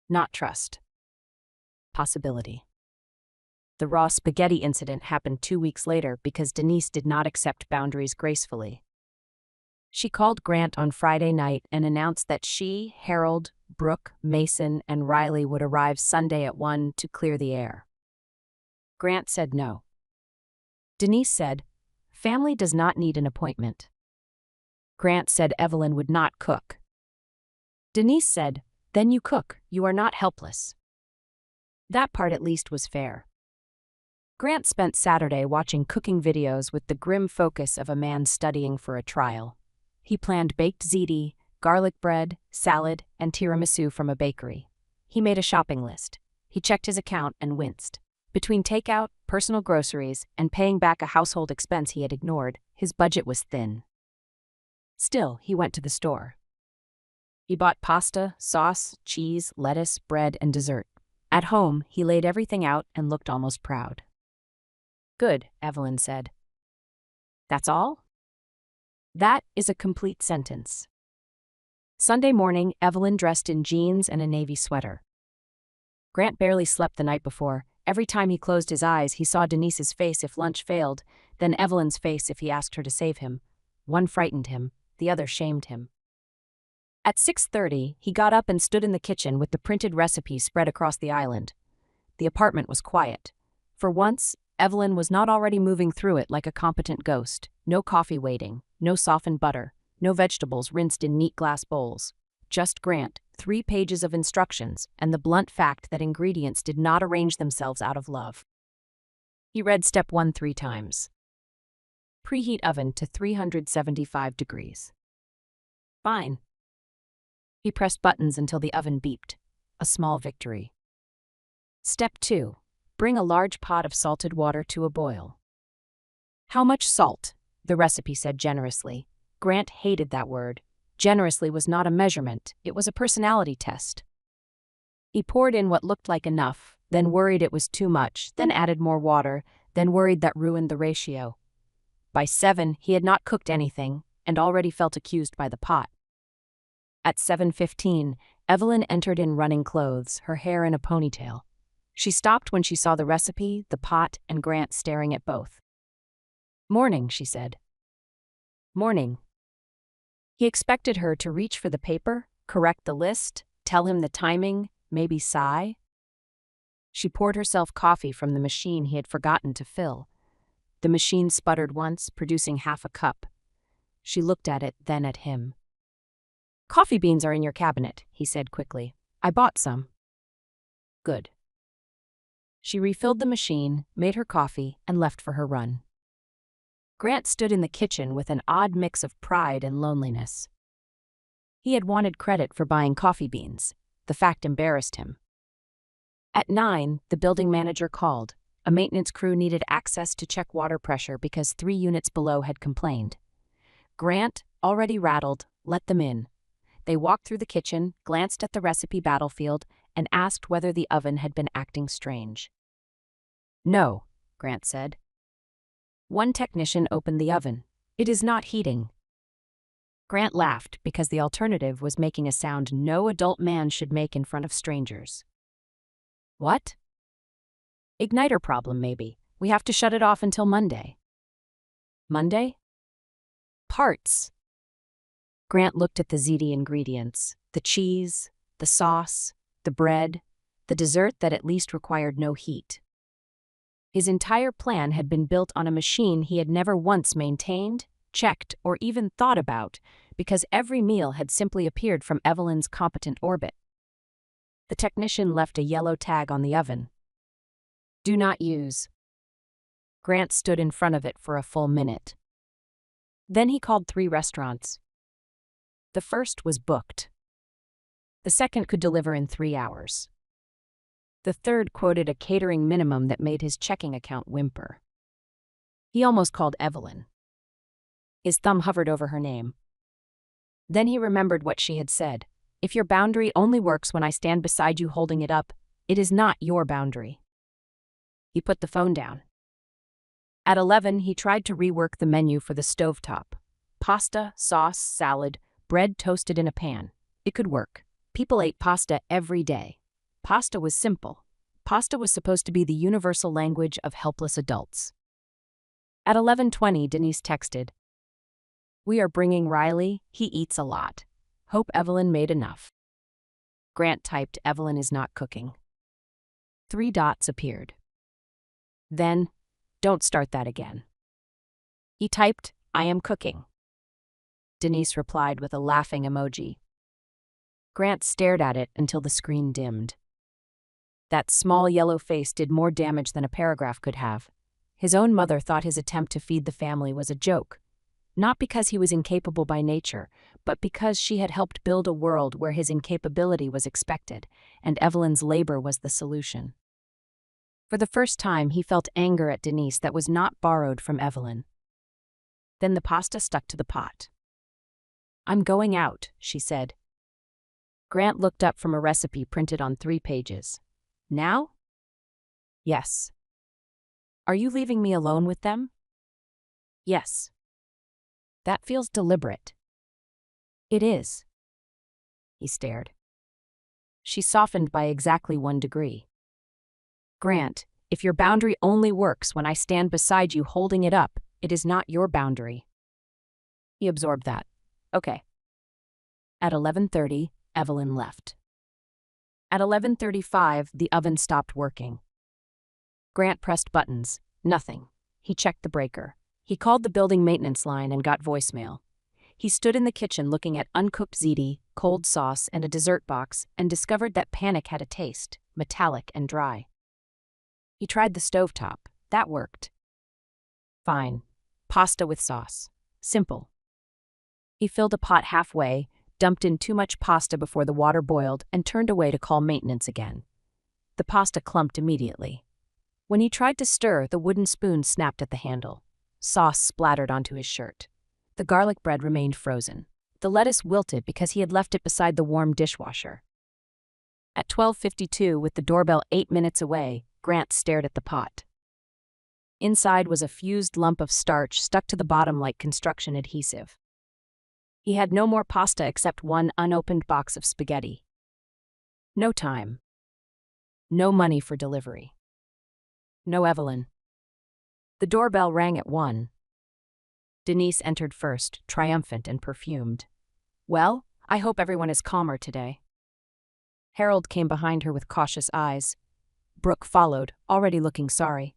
Not trust. Possibility. The raw spaghetti incident happened 2 weeks later because Denise did not accept boundaries gracefully. She called Grant on Friday night and announced that she, Harold, Brooke, Mason, and Riley would arrive Sunday at 1 to clear the air. Grant said no. Denise said, family does not need an appointment. Grant said Evelyn would not cook. Denise said, then you cook, you are not helpless. That part at least was fair. Grant spent Saturday watching cooking videos with the grim focus of a man studying for a trial. He planned baked ziti, garlic bread, salad, and tiramisu from a bakery. He made a shopping list. He checked his account and winced. Between takeout, personal groceries, and paying back a household expense he had ignored, his budget was thin. Still, he went to the store. He bought pasta, sauce, cheese, lettuce, bread, and dessert. At home, he laid everything out and looked almost proud. Good, Evelyn said. That's all? That is a complete sentence. Sunday morning, Evelyn dressed in jeans and a navy sweater. Grant barely slept the night before. Every time he closed his eyes, he saw Denise's face if lunch failed, then Evelyn's face if he asked her to save him. One frightened him, the other shamed him. At 6:30, he got up and stood in the kitchen with the printed recipe spread across the island. The apartment was quiet. For once, Evelyn was not already moving through it like a competent ghost. No coffee waiting, no softened butter, no vegetables rinsed in neat glass bowls. Just Grant, 3 pages of instructions, and the blunt fact that ingredients did not arrange themselves out of love. He read step 1 3 times. Preheat oven to 375 degrees. Fine. He pressed buttons until the oven beeped. A small victory. Step 2. Bring a large pot of salted water to a boil. How much salt? The recipe said generously. Grant hated that word. Generously was not a measurement, it was a personality test. He poured in what looked like enough, then worried it was too much, then added more water, then worried that ruined the ratio. By 7, he had not cooked anything, and already felt accused by the pot. At 7:15, Evelyn entered in running clothes, her hair in a ponytail. She stopped when she saw the recipe, the pot, and Grant staring at both. Morning, she said. Morning. He expected her to reach for the paper, correct the list, tell him the timing, maybe sigh. She poured herself coffee from the machine he had forgotten to fill. The machine sputtered once, producing half a cup. She looked at it, then at him. Coffee beans are in your cabinet, he said quickly. I bought some. Good. She refilled the machine, made her coffee, and left for her run. Grant stood in the kitchen with an odd mix of pride and loneliness. He had wanted credit for buying coffee beans. The fact embarrassed him. At 9, the building manager called. A maintenance crew needed access to check water pressure because 3 units below had complained. Grant, already rattled, let them in. They walked through the kitchen, glanced at the recipe battlefield, and asked whether the oven had been acting strange. No, Grant said. One technician opened the oven. It is not heating. Grant laughed because the alternative was making a sound no adult man should make in front of strangers. What? Igniter problem, maybe. We have to shut it off until Monday. Monday? Parts. Grant looked at the ziti ingredients, the cheese, the sauce, the bread, the dessert that at least required no heat. His entire plan had been built on a machine he had never once maintained, checked, or even thought about, because every meal had simply appeared from Evelyn's competent orbit. The technician left a yellow tag on the oven. Do not use. Grant stood in front of it for a full minute. Then he called 3 restaurants. The first was booked. The second could deliver in 3 hours. The third quoted a catering minimum that made his checking account whimper. He almost called Evelyn. His thumb hovered over her name. Then he remembered what she had said. If your boundary only works when I stand beside you holding it up, it is not your boundary. He put the phone down. At 11, he tried to rework the menu for the stovetop. Pasta, sauce, salad, bread toasted in a pan. It could work. People ate pasta every day. Pasta was simple. Pasta was supposed to be the universal language of helpless adults. At 11:20, Denise texted, "We are bringing Riley. He eats a lot. Hope Evelyn made enough." Grant typed, "Evelyn is not cooking." 3 dots appeared. Then, "Don't start that again." He typed, "I am cooking." Denise replied with a laughing emoji. Grant stared at it until the screen dimmed. That small yellow face did more damage than a paragraph could have. His own mother thought his attempt to feed the family was a joke. Not because he was incapable by nature, but because she had helped build a world where his incapability was expected, and Evelyn's labor was the solution. For the first time, he felt anger at Denise that was not borrowed from Evelyn. Then the pasta stuck to the pot. "I'm going out," she said. Grant looked up from a recipe printed on 3 pages. "Now?" "Yes." "Are you leaving me alone with them?" "Yes." "That feels deliberate." "It is." He stared. She softened by exactly 1 degree. "Grant, if your boundary only works when I stand beside you holding it up, it is not your boundary." He absorbed that. "Okay." At 11:30, Evelyn left. At 11:35, the oven stopped working. Grant pressed buttons. Nothing. He checked the breaker. He called the building maintenance line and got voicemail. He stood in the kitchen looking at uncooked ziti, cold sauce, and a dessert box, and discovered that panic had a taste, metallic and dry. He tried the stovetop. That worked. Fine. Pasta with sauce. Simple. He filled a pot halfway, dumped in too much pasta before the water boiled, and turned away to call maintenance again. The pasta clumped immediately. When he tried to stir, the wooden spoon snapped at the handle. Sauce splattered onto his shirt. The garlic bread remained frozen. The lettuce wilted because he had left it beside the warm dishwasher. At 12:52, with the doorbell 8 minutes away, Grant stared at the pot. Inside was a fused lump of starch stuck to the bottom like construction adhesive. He had no more pasta except 1 unopened box of spaghetti. No time. No money for delivery. No Evelyn. The doorbell rang at 1. Denise entered first, triumphant and perfumed. "Well, I hope everyone is calmer today." Harold came behind her with cautious eyes. Brooke followed, already looking sorry.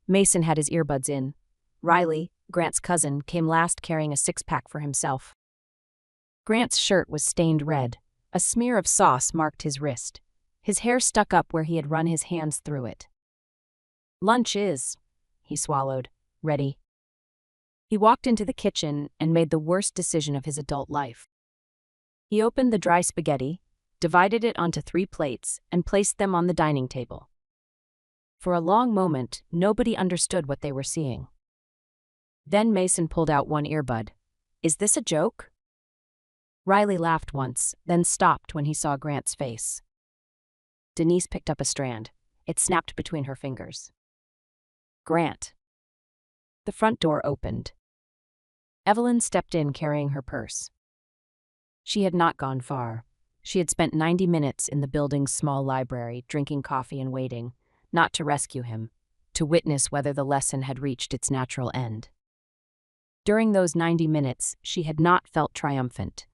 Mason had his earbuds in. Riley, Grant's cousin, came last carrying a 6-pack for himself. Grant's shirt was stained red. A smear of sauce marked his wrist. His hair stuck up where he had run his hands through it. "Lunch is," he swallowed, "ready." He walked into the kitchen and made the worst decision of his adult life. He opened the dry spaghetti, divided it onto 3 plates, and placed them on the dining table. For a long moment, nobody understood what they were seeing. Then Mason pulled out 1 earbud. "Is this a joke?" Riley laughed once, then stopped when he saw Grant's face. Denise picked up a strand. It snapped between her fingers. "Grant." The front door opened. Evelyn stepped in carrying her purse. She had not gone far. She had spent 90 minutes in the building's small library, drinking coffee and waiting, not to rescue him, to witness whether the lesson had reached its natural end. During those 90 minutes, she had not felt triumphant.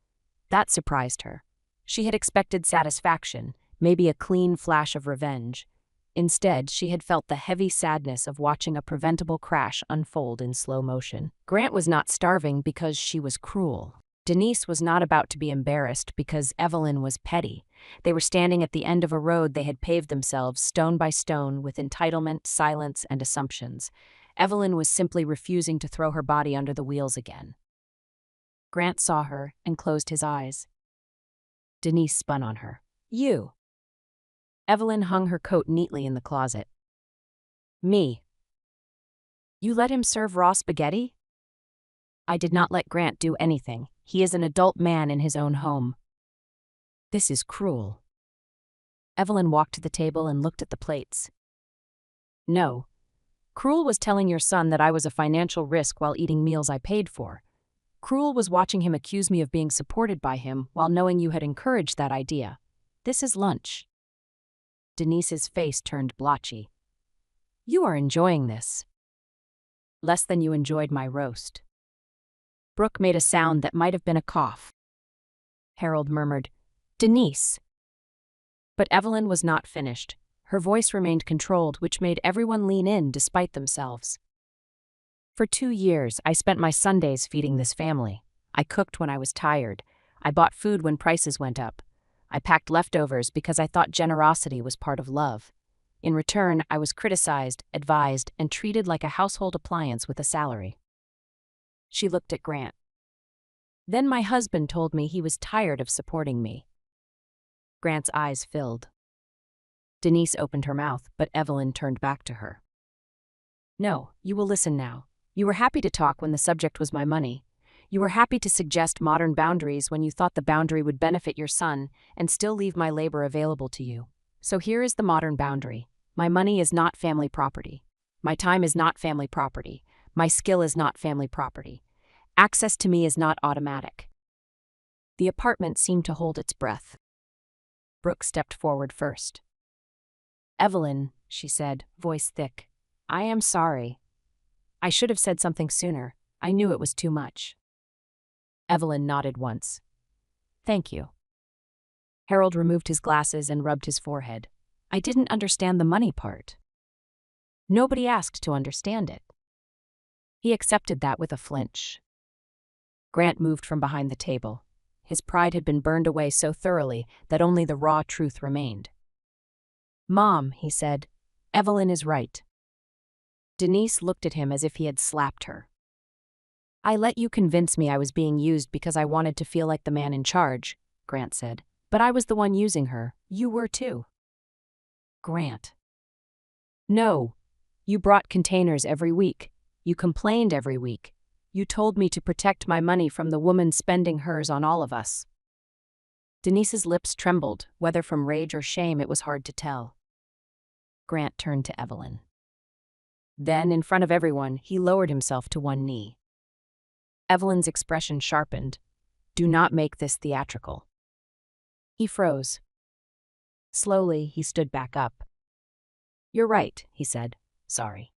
That surprised her. She had expected satisfaction, maybe a clean flash of revenge. Instead, she had felt the heavy sadness of watching a preventable crash unfold in slow motion. Grant was not starving because she was cruel. Denise was not about to be embarrassed because Evelyn was petty. They were standing at the end of a road they had paved themselves stone by stone with entitlement, silence, and assumptions. Evelyn was simply refusing to throw her body under the wheels again. Grant saw her and closed his eyes. Denise spun on her. "You." Evelyn hung her coat neatly in the closet. "Me." "You let him serve raw spaghetti?" "I did not let Grant do anything. He is an adult man in his own home." "This is cruel." Evelyn walked to the table and looked at the plates. "No. Cruel was telling your son that I was a financial risk while eating meals I paid for. Cruel was watching him accuse me of being supported by him while knowing you had encouraged that idea. This is lunch." Denise's face turned blotchy. "You are enjoying this." "Less than you enjoyed my roast." Brooke made a sound that might have been a cough. Harold murmured, "Denise." But Evelyn was not finished. Her voice remained controlled, which made everyone lean in despite themselves. "For 2 years, I spent my Sundays feeding this family. I cooked when I was tired. I bought food when prices went up. I packed leftovers because I thought generosity was part of love. In return, I was criticized, advised, and treated like a household appliance with a salary." She looked at Grant. "Then my husband told me he was tired of supporting me." Grant's eyes filled. Denise opened her mouth, but Evelyn turned back to her. "No, you will listen now. You were happy to talk when the subject was my money. You were happy to suggest modern boundaries when you thought the boundary would benefit your son and still leave my labor available to you. So here is the modern boundary. My money is not family property. My time is not family property. My skill is not family property. Access to me is not automatic." The apartment seemed to hold its breath. Brooke stepped forward first. "Evelyn," she said, voice thick, "I am sorry. I should have said something sooner. I knew it was too much." Evelyn nodded once. "Thank you." Harold removed his glasses and rubbed his forehead. "I didn't understand the money part." "Nobody asked to understand it." He accepted that with a flinch. Grant moved from behind the table. His pride had been burned away so thoroughly that only the raw truth remained. "Mom," he said, "Evelyn is right." Denise looked at him as if he had slapped her. "I let you convince me I was being used because I wanted to feel like the man in charge," Grant said. "But I was the one using her. You were too." "Grant." "No. You brought containers every week. You complained every week. You told me to protect my money from the woman spending hers on all of us." Denise's lips trembled, whether from rage or shame it was hard to tell. Grant turned to Evelyn. Then, in front of everyone, he lowered himself to one knee. Evelyn's expression sharpened. "Do not make this theatrical." He froze. Slowly, he stood back up. "You're right," he said. "Sorry."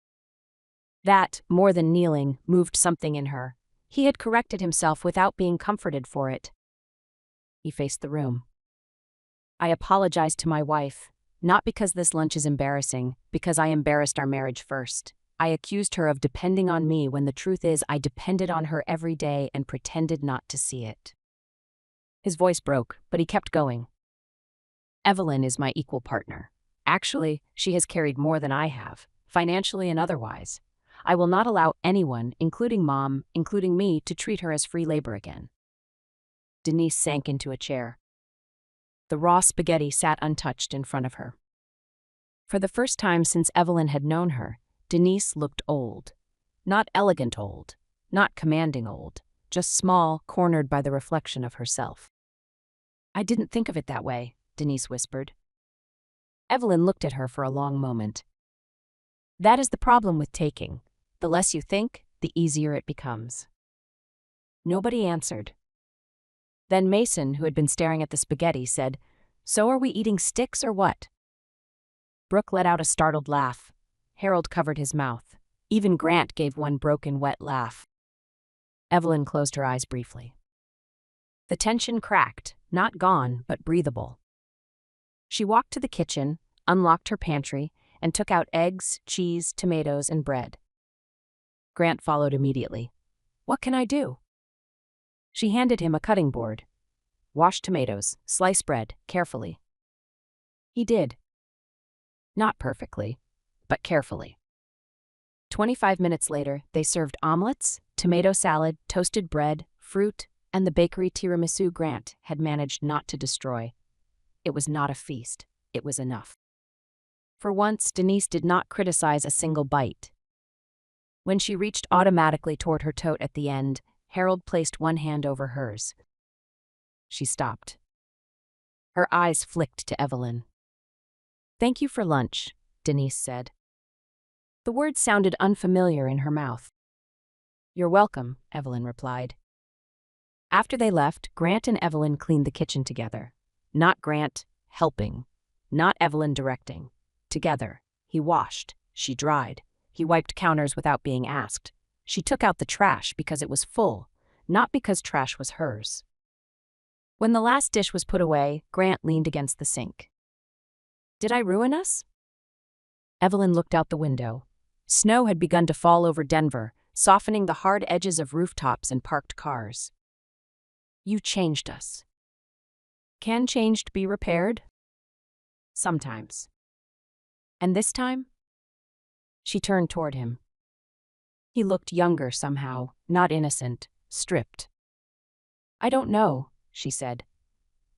That, more than kneeling, moved something in her. He had corrected himself without being comforted for it. He faced the room. "I apologize to my wife, not because this lunch is embarrassing, because I embarrassed our marriage first. I accused her of depending on me when the truth is I depended on her every day and pretended not to see it." His voice broke, but he kept going. "Evelyn is my equal partner. Actually, she has carried more than I have, financially and otherwise. I will not allow anyone, including Mom, including me, to treat her as free labor again." Denise sank into a chair. The raw spaghetti sat untouched in front of her. For the first time since Evelyn had known her, Denise looked old. Not elegant old, not commanding old, just small, cornered by the reflection of herself. "I didn't think of it that way," Denise whispered. Evelyn looked at her for a long moment. "That is the problem with taking. The less you think, the easier it becomes." Nobody answered. Then Mason, who had been staring at the spaghetti, said, "So are we eating sticks or what?" Brooke let out a startled laugh. Harold covered his mouth. Even Grant gave one broken, wet laugh. Evelyn closed her eyes briefly. The tension cracked, not gone, but breathable. She walked to the kitchen, unlocked her pantry, and took out eggs, cheese, tomatoes, and bread. Grant followed immediately. "What can I do?" She handed him a cutting board. "Wash tomatoes, slice bread, carefully." He did. Not perfectly, but carefully. 25 minutes later, they served omelets, tomato salad, toasted bread, fruit, and the bakery tiramisu Grant had managed not to destroy. It was not a feast. It was enough. For once, Denise did not criticize a single bite. When she reached automatically toward her tote at the end, Harold placed one hand over hers. She stopped. Her eyes flicked to Evelyn. "Thank you for lunch," Denise said. The words sounded unfamiliar in her mouth. "You're welcome," Evelyn replied. After they left, Grant and Evelyn cleaned the kitchen together. Not Grant helping, not Evelyn directing. Together. He washed, she dried. He wiped counters without being asked. She took out the trash because it was full, not because trash was hers. When the last dish was put away, Grant leaned against the sink. "Did I ruin us?" Evelyn looked out the window. Snow had begun to fall over Denver, softening the hard edges of rooftops and parked cars. "You changed us." "Can changed be repaired?" "Sometimes." "And this time?" She turned toward him. He looked younger somehow, not innocent, stripped. "I don't know," she said.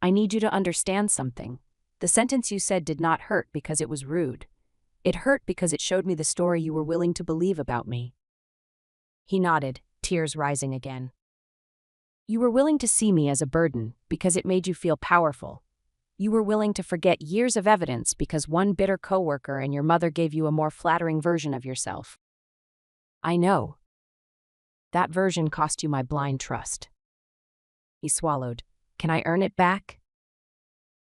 "I need you to understand something. The sentence you said did not hurt because it was rude. It hurt because it showed me the story you were willing to believe about me." He nodded, tears rising again. "You were willing to see me as a burden because it made you feel powerful. You were willing to forget years of evidence because one bitter coworker and your mother gave you a more flattering version of yourself. I know. That version cost you my blind trust." He swallowed. "Can I earn it back?"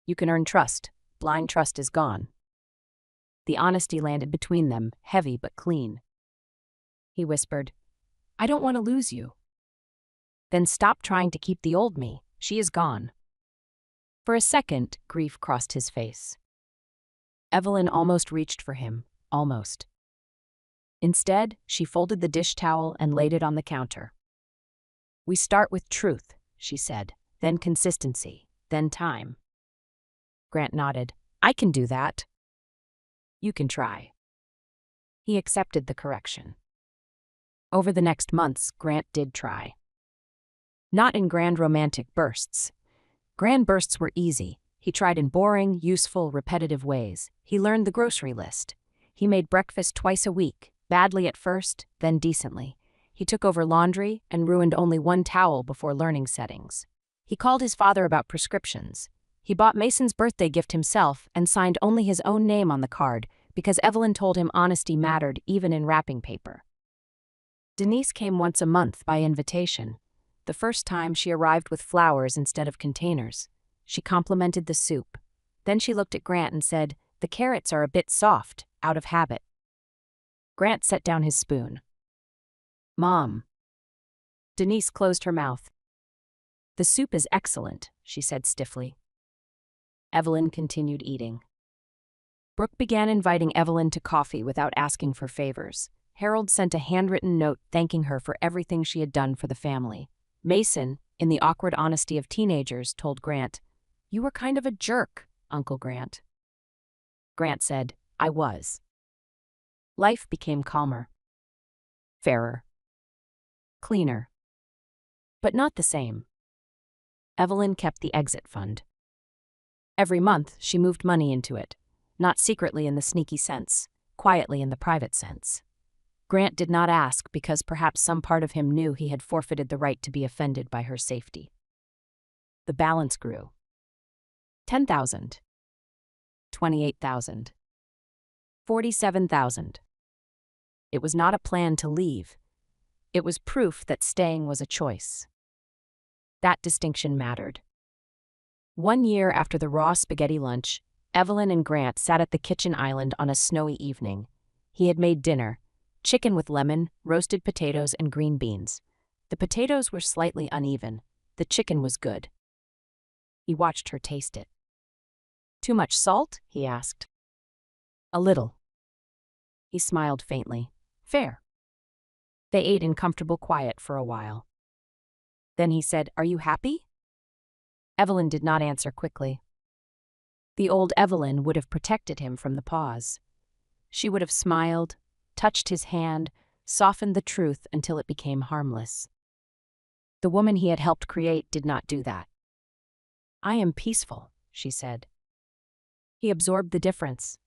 "You can earn trust. Blind trust is gone." The honesty landed between them, heavy but clean. He whispered, "I don't want to lose you." "Then stop trying to keep the old me. She is gone." For a second, grief crossed his face. Evelyn almost reached for him, almost. Instead, she folded the dish towel and laid it on the counter. "We start with truth," she said, "then consistency, then time." Grant nodded. "I can do that." "You can try." He accepted the correction. Over the next months, Grant did try. Not in grand romantic bursts. Grand bursts were easy. He tried in boring, useful, repetitive ways. He learned the grocery list. He made breakfast twice a week, badly at first, then decently. He took over laundry and ruined only one towel before learning settings. He called his father about prescriptions. He bought Mason's birthday gift himself and signed only his own name on the card because Evelyn told him honesty mattered even in wrapping paper. Denise came once a month by invitation. The first time she arrived with flowers instead of containers. She complimented the soup. Then she looked at Grant and said, "The carrots are a bit soft, out of habit." Grant set down his spoon. "Mom." Denise closed her mouth. "The soup is excellent," she said stiffly. Evelyn continued eating. Brooke began inviting Evelyn to coffee without asking for favors. Harold sent a handwritten note thanking her for everything she had done for the family. Mason, in the awkward honesty of teenagers, told Grant, "You were kind of a jerk, Uncle Grant." Grant said, "I was." Life became calmer. Fairer. Cleaner. But not the same. Evelyn kept the exit fund. Every month, she moved money into it, not secretly in the sneaky sense, quietly in the private sense. Grant did not ask because perhaps some part of him knew he had forfeited the right to be offended by her safety. The balance grew. 10,000. 28,000. 47,000. It was not a plan to leave. It was proof that staying was a choice. That distinction mattered. 1 year after the raw spaghetti lunch, Evelyn and Grant sat at the kitchen island on a snowy evening. He had made dinner: chicken with lemon, roasted potatoes, and green beans. The potatoes were slightly uneven. The chicken was good. He watched her taste it. "Too much salt?" he asked. "A little." He smiled faintly. "Fair." They ate in comfortable quiet for a while. Then he said, "Are you happy?" Evelyn did not answer quickly. The old Evelyn would have protected him from the pause. She would have smiled, touched his hand, softened the truth until it became harmless. The woman he had helped create did not do that. "I am peaceful," she said. He absorbed the difference.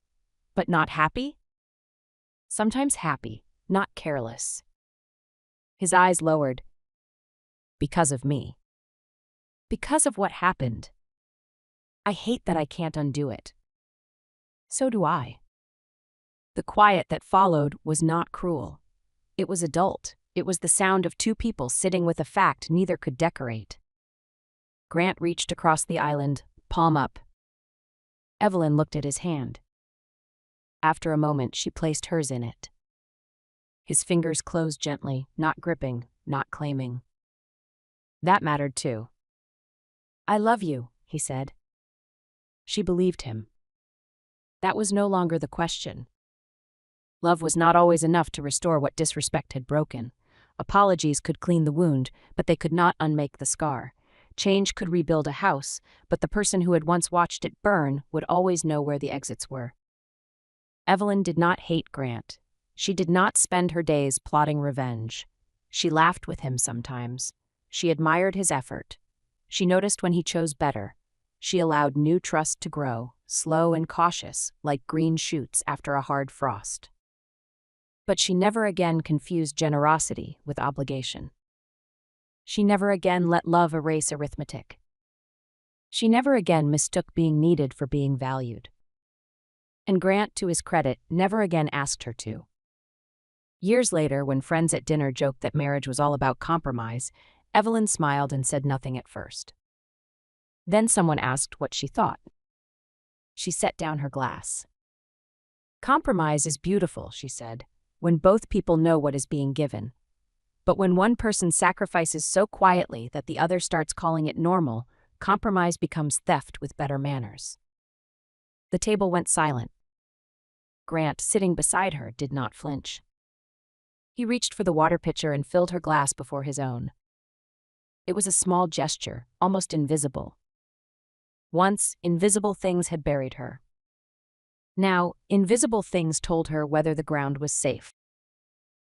But not happy? Sometimes happy, not careless. His eyes lowered. "Because of me. Because of what happened. I hate that I can't undo it." "So do I." The quiet that followed was not cruel. It was adult. It was the sound of two people sitting with a fact neither could decorate. Grant reached across the island, palm up. Evelyn looked at his hand. After a moment, she placed hers in it. His fingers closed gently, not gripping, not claiming. That mattered too. "I love you," he said. She believed him. That was no longer the question. Love was not always enough to restore what disrespect had broken. Apologies could clean the wound, but they could not unmake the scar. Change could rebuild a house, but the person who had once watched it burn would always know where the exits were. Evelyn did not hate Grant. She did not spend her days plotting revenge. She laughed with him sometimes. She admired his effort. She noticed when he chose better. She allowed new trust to grow, slow and cautious, like green shoots after a hard frost. But she never again confused generosity with obligation. She never again let love erase arithmetic. She never again mistook being needed for being valued. And Grant, to his credit, never again asked her to. Years later, when friends at dinner joked that marriage was all about compromise, Evelyn smiled and said nothing at first. Then someone asked what she thought. She set down her glass. "Compromise is beautiful," she said, "when both people know what is being given. But when one person sacrifices so quietly that the other starts calling it normal, compromise becomes theft with better manners." The table went silent. Grant, sitting beside her, did not flinch. He reached for the water pitcher and filled her glass before his own. It was a small gesture, almost invisible. Once, invisible things had buried her. Now, invisible things told her whether the ground was safe.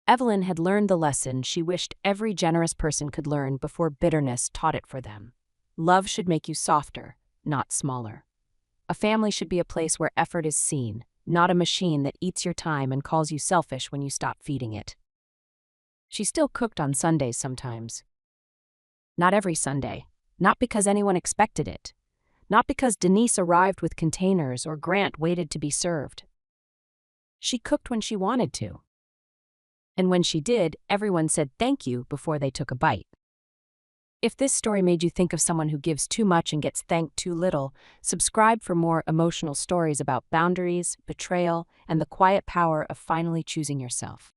Evelyn had learned the lesson she wished every generous person could learn before bitterness taught it for them. Love should make you softer, not smaller. A family should be a place where effort is seen, not a machine that eats your time and calls you selfish when you stop feeding it. She still cooked on Sundays sometimes. Not every Sunday, not because anyone expected it. Not because Denise arrived with containers or Grant waited to be served. She cooked when she wanted to. And when she did, everyone said thank you before they took a bite. If this story made you think of someone who gives too much and gets thanked too little, subscribe for more emotional stories about boundaries, betrayal, and the quiet power of finally choosing yourself.